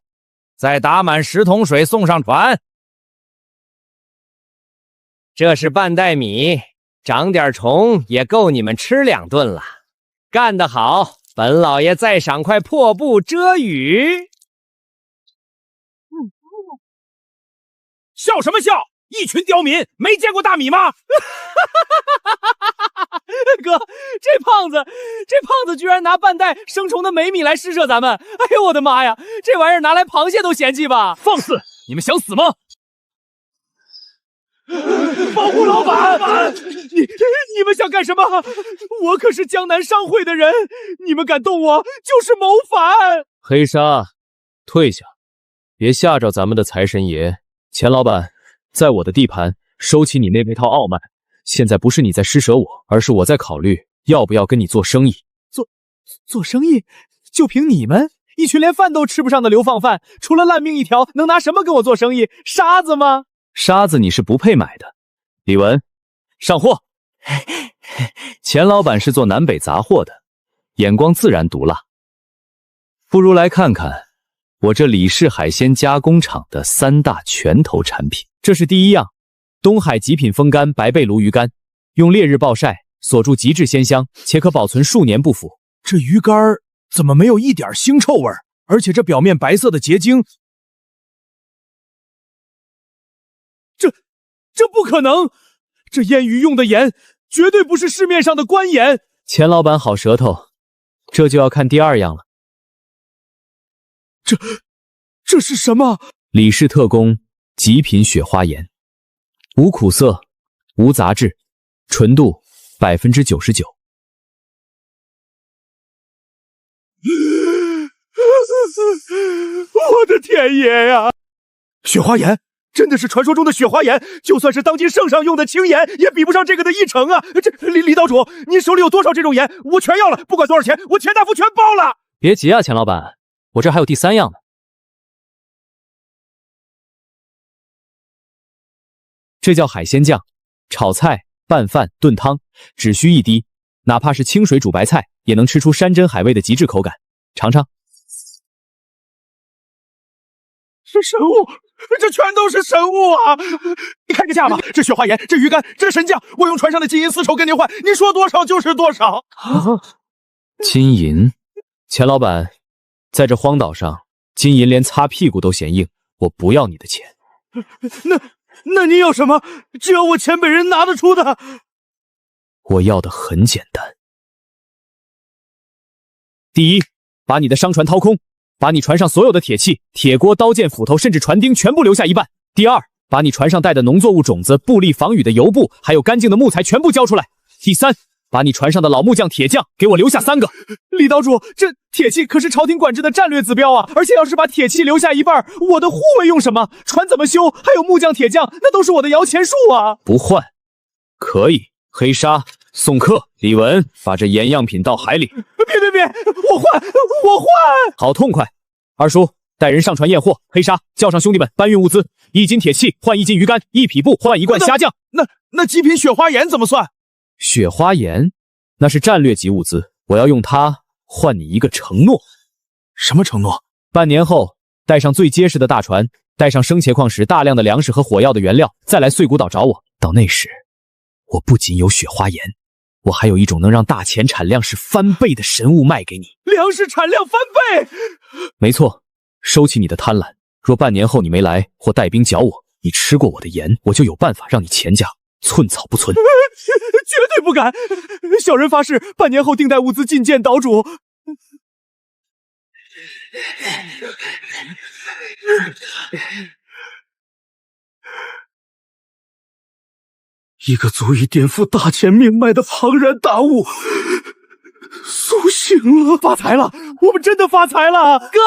再打满10桶水送上船。这是半袋米，长点虫也够你们吃2顿了。干得好，本老爷再赏块破布遮雨。笑什么笑？一群刁民，没见过大米吗？哥，这胖子居然拿半袋生虫的美米来施舍咱们！哎呦我的妈呀，这玩意儿拿来螃蟹都嫌弃吧？放肆！你们想死吗？保护老板！你们想干什么？我可是江南商会的人，你们敢动我就是谋反！黑沙，退下，别吓着咱们的财神爷。钱老板，在我的地盘，收起你那套傲慢。现在不是你在施舍我，而是我在考虑要不要跟你做生意。做生意？就凭你们一群连饭都吃不上的流放犯，除了烂命一条，能拿什么跟我做生意？沙子吗？沙子你是不配买的。李文，上货。钱老板是做南北杂货的，眼光自然毒辣。不如来看看我这李氏海鲜加工厂的3大拳头产品。这是第一样，东海极品风干白贝鲈鱼干，用烈日暴晒锁住极致鲜香，且可保存数年不腐。这鱼干怎么没有一点腥臭味？而且这表面白色的结晶，这不可能！这腌鱼用的盐绝对不是市面上的官盐。钱老板好舌头，这就要看第2样了。这是什么？李氏特供极品雪花盐，无苦涩，无杂质，纯度99%。我的天爷呀！雪花盐真的是传说中的雪花盐，就算是当今圣上用的青盐，也比不上这个的1成啊！这李岛主，您手里有多少这种盐？我全要了，不管多少钱，我钱大夫全包了。别急啊，钱老板，我这还有第3样呢。这叫海鲜酱，炒菜、拌饭、炖汤，只需1滴，哪怕是清水煮白菜，也能吃出山珍海味的极致口感。尝尝。是神物，这全都是神物啊！你开个价吧，这雪花盐，这鱼干，这神酱，我用船上的金银丝绸跟您换，您说多少就是多少。金银？钱老板，在这荒岛上，金银连擦屁股都嫌硬，我不要你的钱。那你有什么？只要我钱本人拿得出的。我要的很简单。第一，把你的商船掏空，把你船上所有的铁器、铁锅、刀剑、斧头，甚至船钉全部留下一半。第二，把你船上带的农作物种子、布粒、防雨的油布，还有干净的木材全部交出来。第三，把你船上的老木匠、铁匠给我留下3个。李岛主，这铁器可是朝廷管制的战略指标啊！而且要是把铁器留下一半，我的护卫用什么？船怎么修？还有木匠、铁匠，那都是我的摇钱树啊！不换，可以。黑沙送客，李文把这盐样品倒海里。别，我换！好痛快！二叔带人上船验货。黑沙叫上兄弟们搬运物资，1斤铁器换1斤鱼干，1匹布换1罐虾酱。那极品雪花盐怎么算？雪花盐那是战略级物资，我要用它换你一个承诺。什么承诺？半年后带上最结实的大船，带上生铁矿石、大量的粮食和火药的原料，再来碎骨岛找我。到那时，我不仅有雪花盐，我还有一种能让大钱产量是翻倍的神物卖给你。粮食产量翻倍？没错，收起你的贪婪。若半年后你没来或带兵剿我，你吃过我的盐，我就有办法让你钱价寸草不存。绝对不敢！小人发誓，半年后定带物资觐见岛主。一个足以颠覆大钱命脉的庞然大物苏醒了，发财了！我们真的发财了！哥，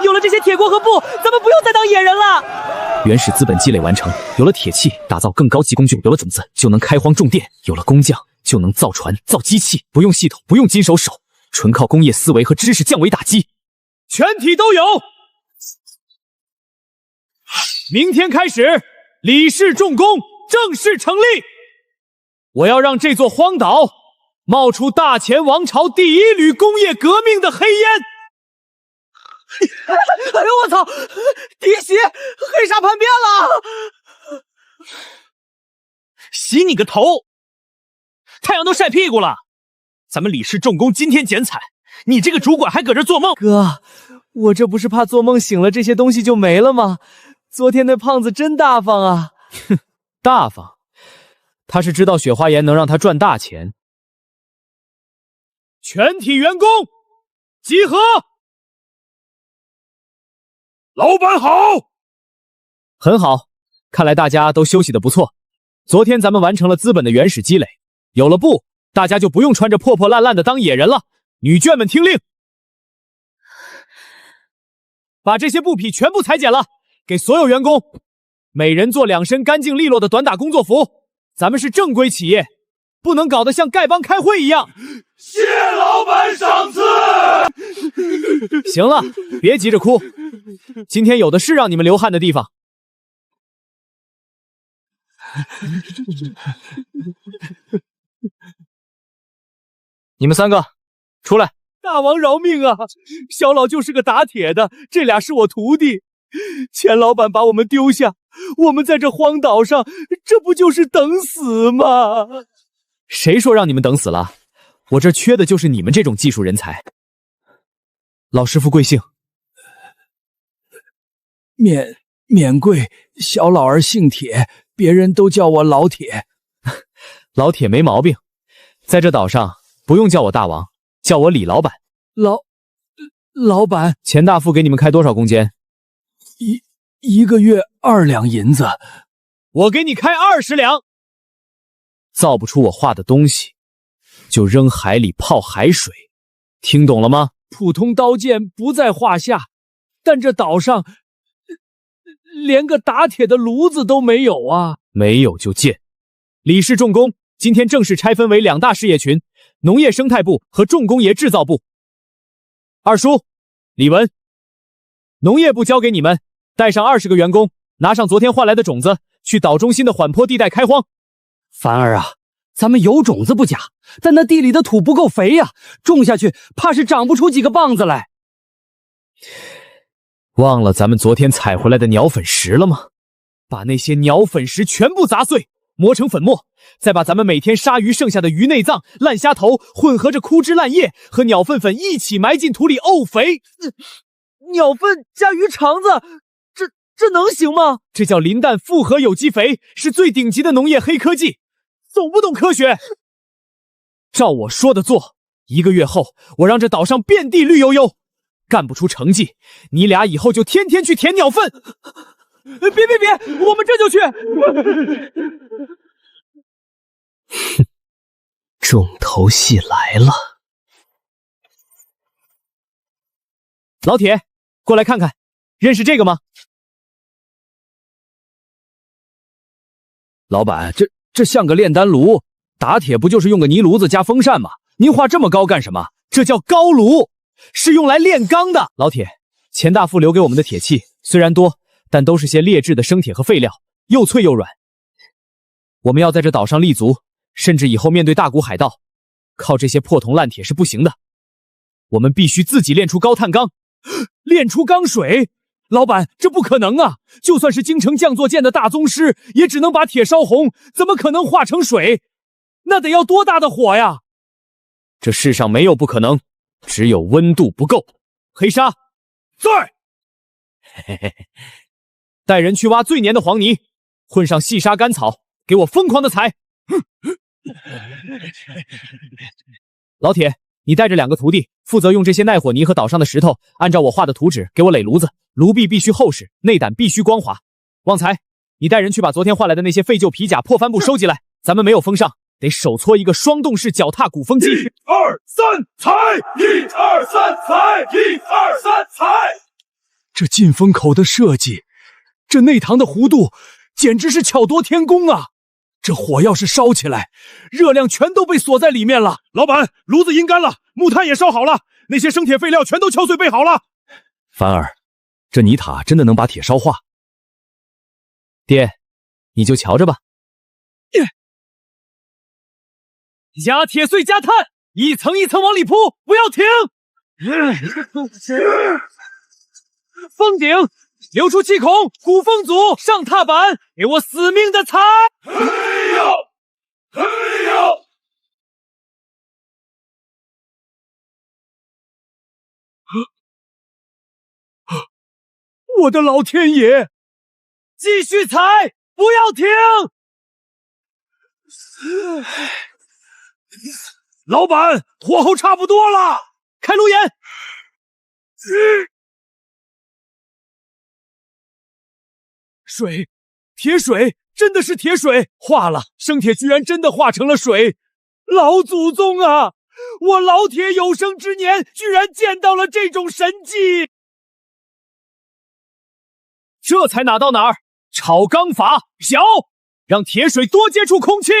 有了这些铁锅和布，咱们不用再当野人了。原始资本积累完成，有了铁器，打造更高级工具；有了种子，就能开荒种电；有了工匠，就能造船、造机器，不用系统，不用金手手，纯靠工业思维和知识降维打击，全体都有。明天开始，李氏重工正式成立。我要让这座荒岛冒出大钱王朝第一缕工业革命的黑烟！哎呦我操！滴血，黑沙叛变了！洗你个头！太阳都晒屁股了，咱们李氏重工今天剪彩，你这个主管还搁这做梦？哥，我这不是怕做梦醒了这些东西就没了吗？昨天那胖子真大方啊！哼，大方，他是知道雪花岩能让他赚大钱。全体员工集合！老板好！很好，看来大家都休息得不错。昨天咱们完成了资本的原始积累，有了布，大家就不用穿着破破烂烂的当野人了。女眷们听令，把这些布匹全部裁剪了，给所有员工每人做2身干净利落的短打工作服。咱们是正规企业，不能搞得像丐帮开会一样。谢老板赏赐。行了，别急着哭，今天有的是让你们流汗的地方。你们3个出来！大王饶命啊！小老就是个打铁的，这俩是我徒弟。钱老板把我们丢下，我们在这荒岛上，这不就是等死吗？谁说让你们等死了？我这缺的就是你们这种技术人才。老师傅贵姓？免贵，小老儿姓铁，别人都叫我老铁。老铁没毛病，在这岛上不用叫我大王，叫我李老板。老板，钱大夫给你们开多少工钱？一个月2两银子。我给你开20两。造不出我画的东西，就扔海里泡海水，听懂了吗？普通刀剑不在话下，但这岛上连个打铁的炉子都没有啊！没有就建。李氏重工今天正式拆分为2大事业群：农业生态部和重工业制造部。二叔，李文，农业部交给你们，带上20个员工，拿上昨天换来的种子，去岛中心的缓坡地带开荒。凡儿啊，咱们有种子不假，但那地里的土不够肥呀，种下去怕是长不出几个棒子来。忘了咱们昨天采回来的鸟粉石了吗？把那些鸟粉石全部砸碎，磨成粉末，再把咱们每天杀鱼剩下的鱼内脏、烂虾头混合着枯枝烂叶和鸟粪粉一起埋进土里沤肥。鸟粪加鱼肠子，这能行吗？这叫磷氮复合有机肥，是最顶级的农业黑科技。懂不懂科学？照我说的做，1个月后，我让这岛上遍地绿油油。干不出成绩，你俩以后就天天去舔鸟粪。别，我们这就去。哼，重头戏来了。老铁，过来看看，认识这个吗？老板，这像个炼丹炉，打铁不就是用个泥炉子加风扇吗？您画这么高干什么？这叫高炉，是用来炼钢的。老铁，钱大夫留给我们的铁器虽然多，但都是些劣质的生铁和废料，又脆又软。我们要在这岛上立足，甚至以后面对大股海盗，靠这些破铜烂铁是不行的。我们必须自己炼出高碳钢，炼出钢水。老板，这不可能啊！就算是京城匠作剑的大宗师，也只能把铁烧红，怎么可能化成水？那得要多大的火呀！这世上没有不可能，只有温度不够。黑沙，在。带人去挖最黏的黄泥，混上细沙干草，给我疯狂的踩！老铁，你带着2个徒弟，负责用这些耐火泥和岛上的石头，按照我画的图纸给我垒炉子。炉壁必须厚实，内胆必须光滑。旺财，你带人去把昨天换来的那些废旧皮甲、破帆布收集来。咱们没有风上，得手搓一个双动式脚踏鼓风机。1、2、3，踩！1、2、3，踩！1、2、3，踩！这进风口的设计，这内膛的弧度，简直是巧夺天工啊！这火要是烧起来，热量全都被锁在里面了。老板，炉子阴干了，木炭也烧好了，那些生铁废料全都敲碎备好了。凡儿，这泥塔真的能把铁烧化？爹，你就瞧着吧。压铁碎加炭，一层一层往里铺，不要停。封顶，留出气孔，鼓风组上踏板，给我死命的踩！我的老天爷！继续踩，不要停！老板，火候差不多了，开炉眼。水，铁水，真的是铁水，化了，生铁居然真的化成了水！老祖宗啊，我老铁有生之年居然见到了这种神迹！这才哪到哪儿，炒钢法，小，让铁水多接触空气。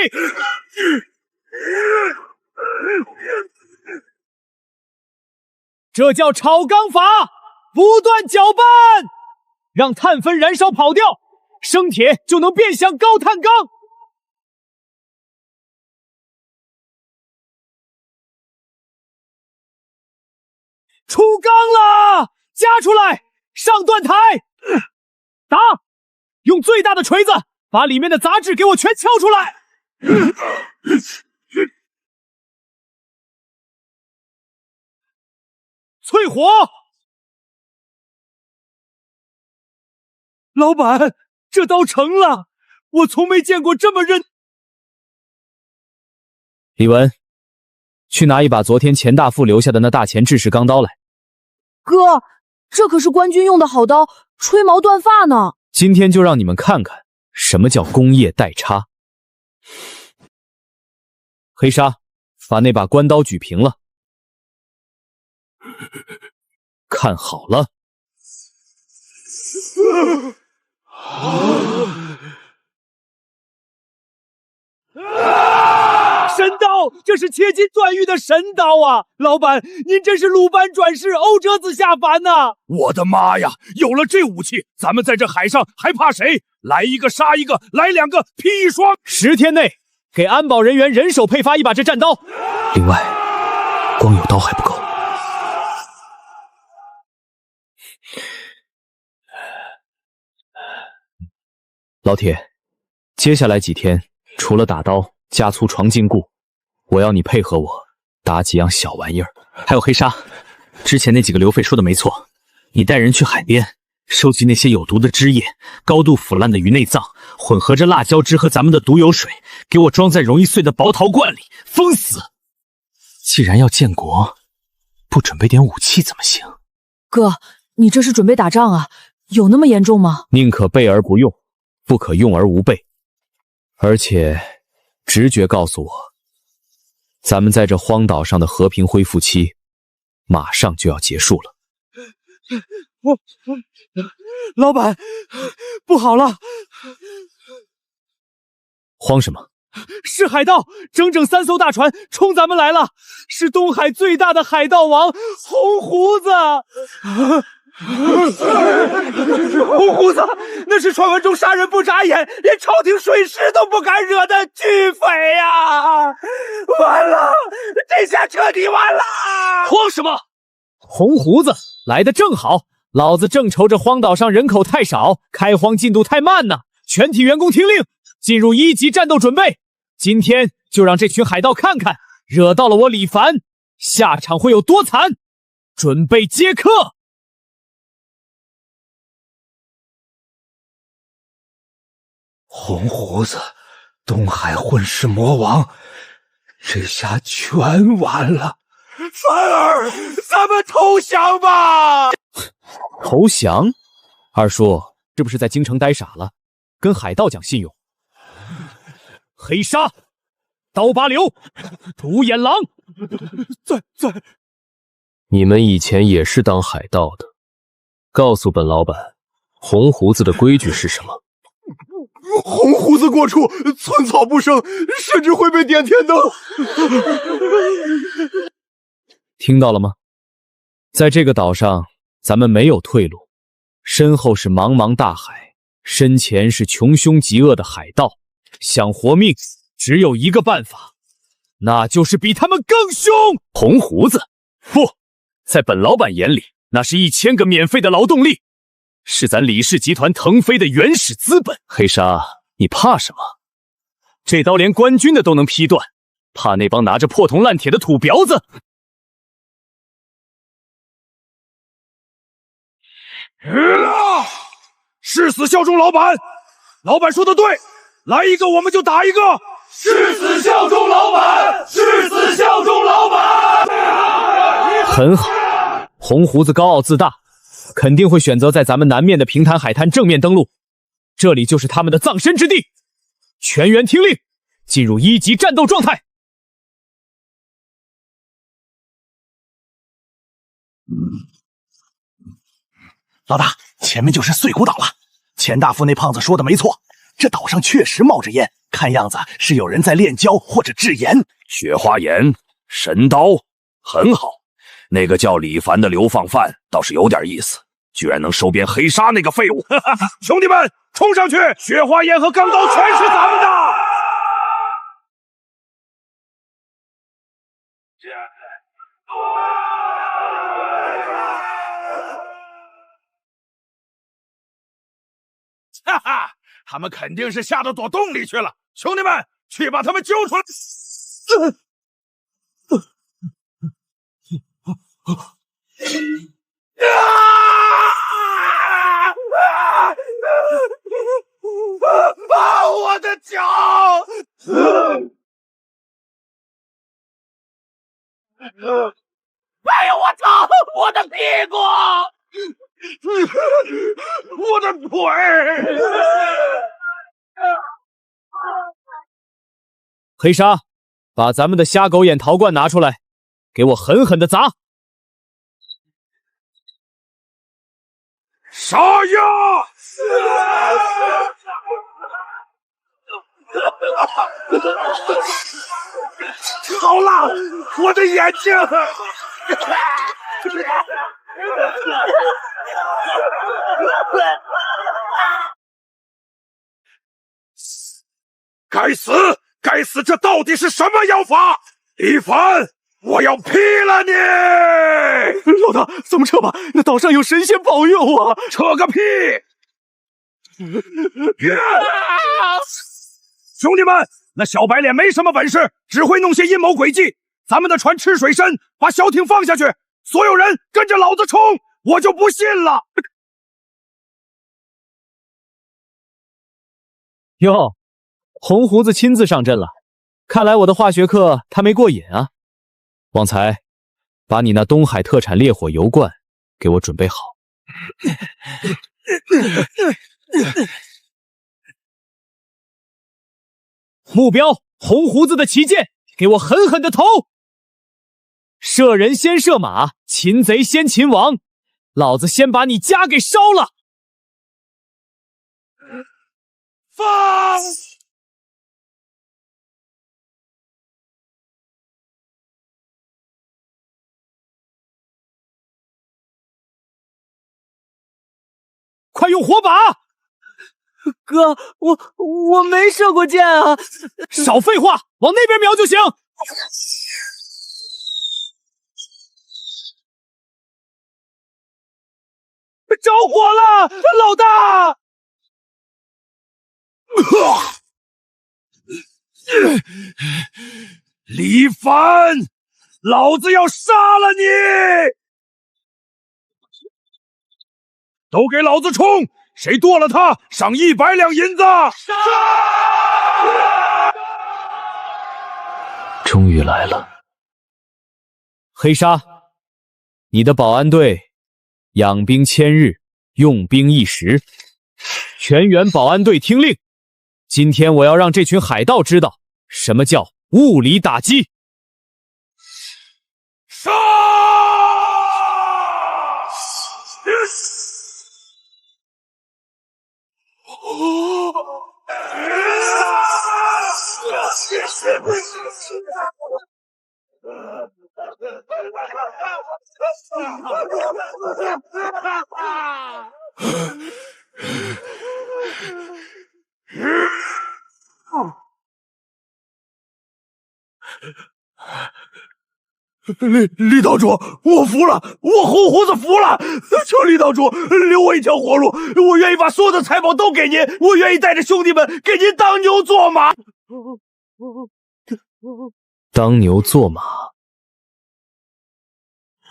这叫炒钢法，不断搅拌，让碳分燃烧跑掉，生铁就能变向高碳钢。出钢了，加出来，上断台，打，用最大的锤子把里面的杂质给我全敲出来。淬火！老板，这刀成了，我从没见过这么认。李文，去拿一把昨天钱大富留下的那大钱制式钢刀来。哥，这可是官军用的好刀，吹毛断发呢。今天就让你们看看什么叫工业代差。黑鲨，把那把关刀举平了。看好了。神刀，这是切金断玉的神刀啊！老板，您这是鲁班转世，欧哲子下凡呐！我的妈呀，有了这武器，咱们在这海上还怕谁？来一个杀一个，来2个劈一双。10天内给安保人员人手配发一把这战刀。另外，光有刀还不够。老铁，接下来几天除了打刀加粗床禁锢，我要你配合我打几样小玩意儿。还有黑鲨，之前那几个刘废说的没错，你带人去海边收集那些有毒的汁液、高度腐烂的鱼内脏，混合着辣椒汁和咱们的毒油水，给我装在容易碎的薄陶罐里，封死。既然要建国，不准备点武器怎么行？哥，你这是准备打仗啊？有那么严重吗？宁可备而不用，不可用而无备。而且，直觉告诉我，咱们在这荒岛上的和平恢复期，马上就要结束了。老板，不好了！慌什么？是海盗，整整3艘大船冲咱们来了，是东海最大的海盗王红胡子。红胡子，那是传闻中杀人不眨眼，连朝廷水师都不敢惹的巨匪呀！完了，这下彻底完了！慌什么？红胡子来得正好，老子正愁着荒岛上人口太少，开荒进度太慢呢。全体员工听令，进入1级战斗准备。今天就让这群海盗看看，惹到了我李凡，下场会有多惨。准备接客。红胡子，东海混世魔王，这下全完了。凡儿，咱们投降吧！投降？二叔，是不是在京城待傻了，跟海盗讲信用？黑沙、刀疤流、独眼狼，在，你们以前也是当海盗的，告诉本老板，红胡子的规矩是什么？红胡子过处，寸草不生，甚至会被点天灯。听到了吗？在这个岛上，咱们没有退路，身后是茫茫大海，身前是穷凶极恶的海盗，想活命，只有一个办法，那就是比他们更凶。红胡子？不，在本老板眼里，那是1000个免费的劳动力，是咱李氏集团腾飞的原始资本。黑沙，你怕什么？这刀连官军的都能劈断，怕那帮拿着破铜烂铁的土婊子？誓死效忠老板，老板说的对，来一个我们就打一个。誓死效忠老板，誓死效忠老板。很好，红胡子高傲自大，肯定会选择在咱们南面的平潭海滩正面登陆，这里就是他们的葬身之地。全员听令，进入1级战斗状态。老大，前面就是碎骨岛了。钱大夫那胖子说的没错，这岛上确实冒着烟，看样子是有人在炼焦或者制盐。雪花岩、神刀，很好。那个叫李凡的流放犯倒是有点意思，居然能收编黑沙那个废物。兄弟们，冲上去！雪花岩和钢刀全是咱们的！哈哈，他们肯定是吓得躲洞里去了。兄弟们，去把他们揪出来！我的脚！哎呦，我操！我的屁股！我的腿！黑沙，把咱们的虾狗眼陶罐拿出来，给我狠狠的砸！杀呀！好辣！我的眼睛！该死！该死！这到底是什么妖法？李凡，我要劈了你！老大，咱们撤吧，那岛上有神仙保佑啊！撤个屁！兄弟们，那小白脸没什么本事，只会弄些阴谋诡计。咱们的船吃水深，把小艇放下去，所有人跟着老子冲！我就不信了。哟，红胡子亲自上阵了，看来我的化学课他没过瘾啊。旺财，把你那东海特产烈火油罐给我准备好。目标红胡子的旗舰，给我狠狠的投！射人先射马，擒贼先擒王，老子先把你家给烧了！放！快用火把！哥，我没射过箭啊！少废话，往那边瞄就行。着火了，老大！李凡，老子要杀了你！都给老子冲！谁剁了他，赏100两银子！杀！终于来了。黑鲨，你的保安队养兵千日，用兵一时。全员保安队听令！今天我要让这群海盗知道什么叫物理打击。杀！李岛主，我服了，我红胡子服了，求李岛主留我一条活路，我愿意把所有的财宝都给您，我愿意带着兄弟们给您当牛做马。当牛做马？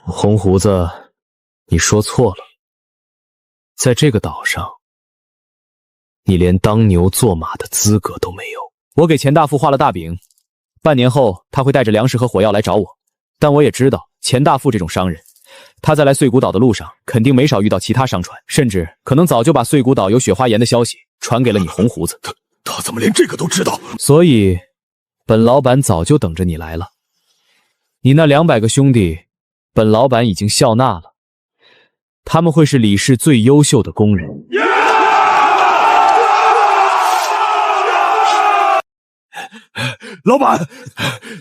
红胡子，你说错了，在这个岛上，你连当牛做马的资格都没有。我给钱大富画了大饼，半年后他会带着粮食和火药来找我。但我也知道钱大富这种商人，他在来碎骨岛的路上肯定没少遇到其他商船，甚至可能早就把碎骨岛有雪花岩的消息传给了你红胡子。他怎么连这个都知道？所以本老板早就等着你来了。你那200个兄弟，本老板已经笑纳了，他们会是李氏最优秀的工人。老板，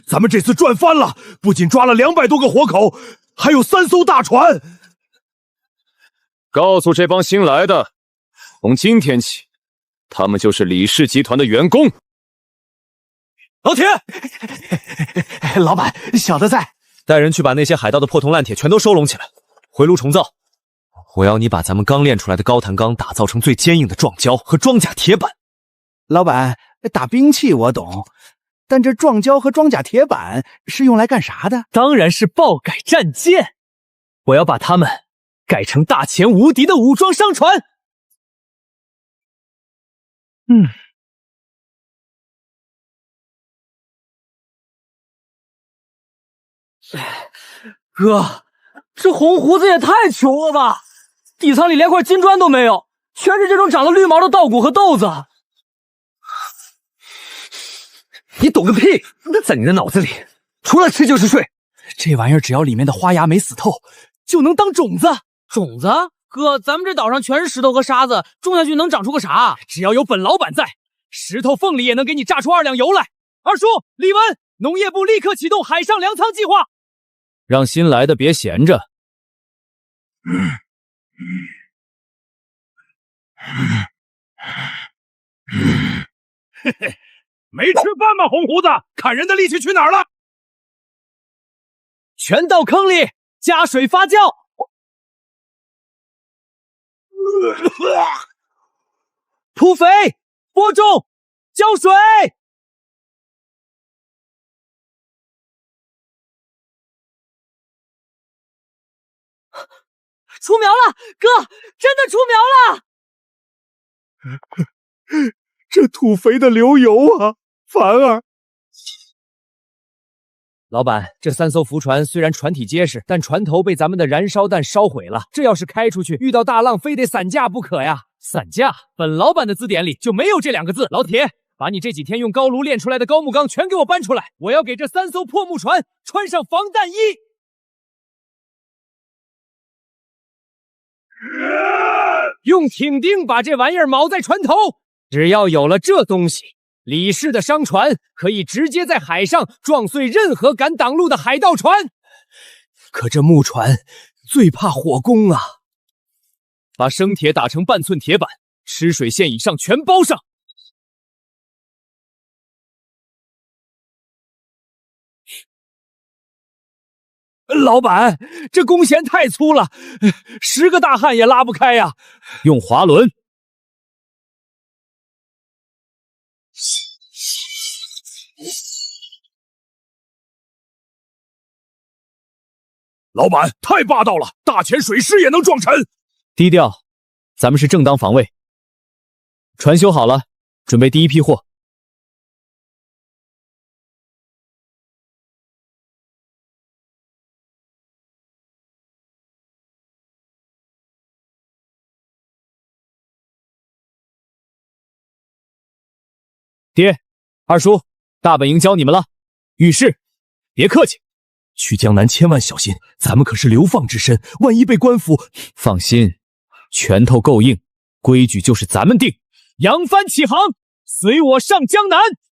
咱们这次赚翻了，不仅抓了200多个活口，还有3艘大船。告诉这帮新来的，从今天起，他们就是李氏集团的员工。老铁，老板，小的在。带人去把那些海盗的破铜烂铁全都收拢起来，回炉重造。我要你把咱们刚炼出来的高碳钢打造成最坚硬的撞胶和装甲铁板。老板，打兵器我懂，但这撞胶和装甲铁板是用来干啥的？当然是爆改战舰。我要把它们改成大前无敌的武装商船。哥，这红胡子也太穷了吧！底仓里连块金砖都没有，全是这种长了绿毛的稻谷和豆子。你懂个屁！在你的脑子里，除了吃就是睡。这玩意儿只要里面的花芽没死透，就能当种子。种子？哥，咱们这岛上全是石头和沙子，种下去能长出个啥？只要有本老板在，石头缝里也能给你榨出2两油来。二叔，李文，农业部立刻启动海上粮仓计划，让新来的别闲着。嘿嘿，没吃饭吗？红胡子，看人的力气去哪儿了？全到坑里加水发酵。铺肥，播种，浇水。出苗了，哥，真的出苗了！这土肥的流油啊，凡儿。老板，这3艘浮船虽然船体结实，但船头被咱们的燃烧弹烧毁了。这要是开出去，遇到大浪非得散架不可呀！散架，本老板的字典里就没有这2个字。老铁，把你这几天用高炉炼出来的高木钢全给我搬出来，我要给这3艘破木船穿上防弹衣。用挺钉把这玩意儿铆在船头，只要有了这东西，李氏的商船可以直接在海上撞碎任何敢挡路的海盗船。可这木船最怕火攻啊！把生铁打成半寸铁板，吃水线以上全包上。老板，这弓弦太粗了，10个大汉也拉不开呀！用滑轮。老板，太霸道了，大潜水师也能撞沉。低调，咱们是正当防卫。船修好了，准备第一批货。爹，二叔，大本营交你们了。遇事别客气。去江南千万小心，咱们可是流放之身，万一被官府……放心，拳头够硬，规矩就是咱们定。扬帆起航，随我上江南。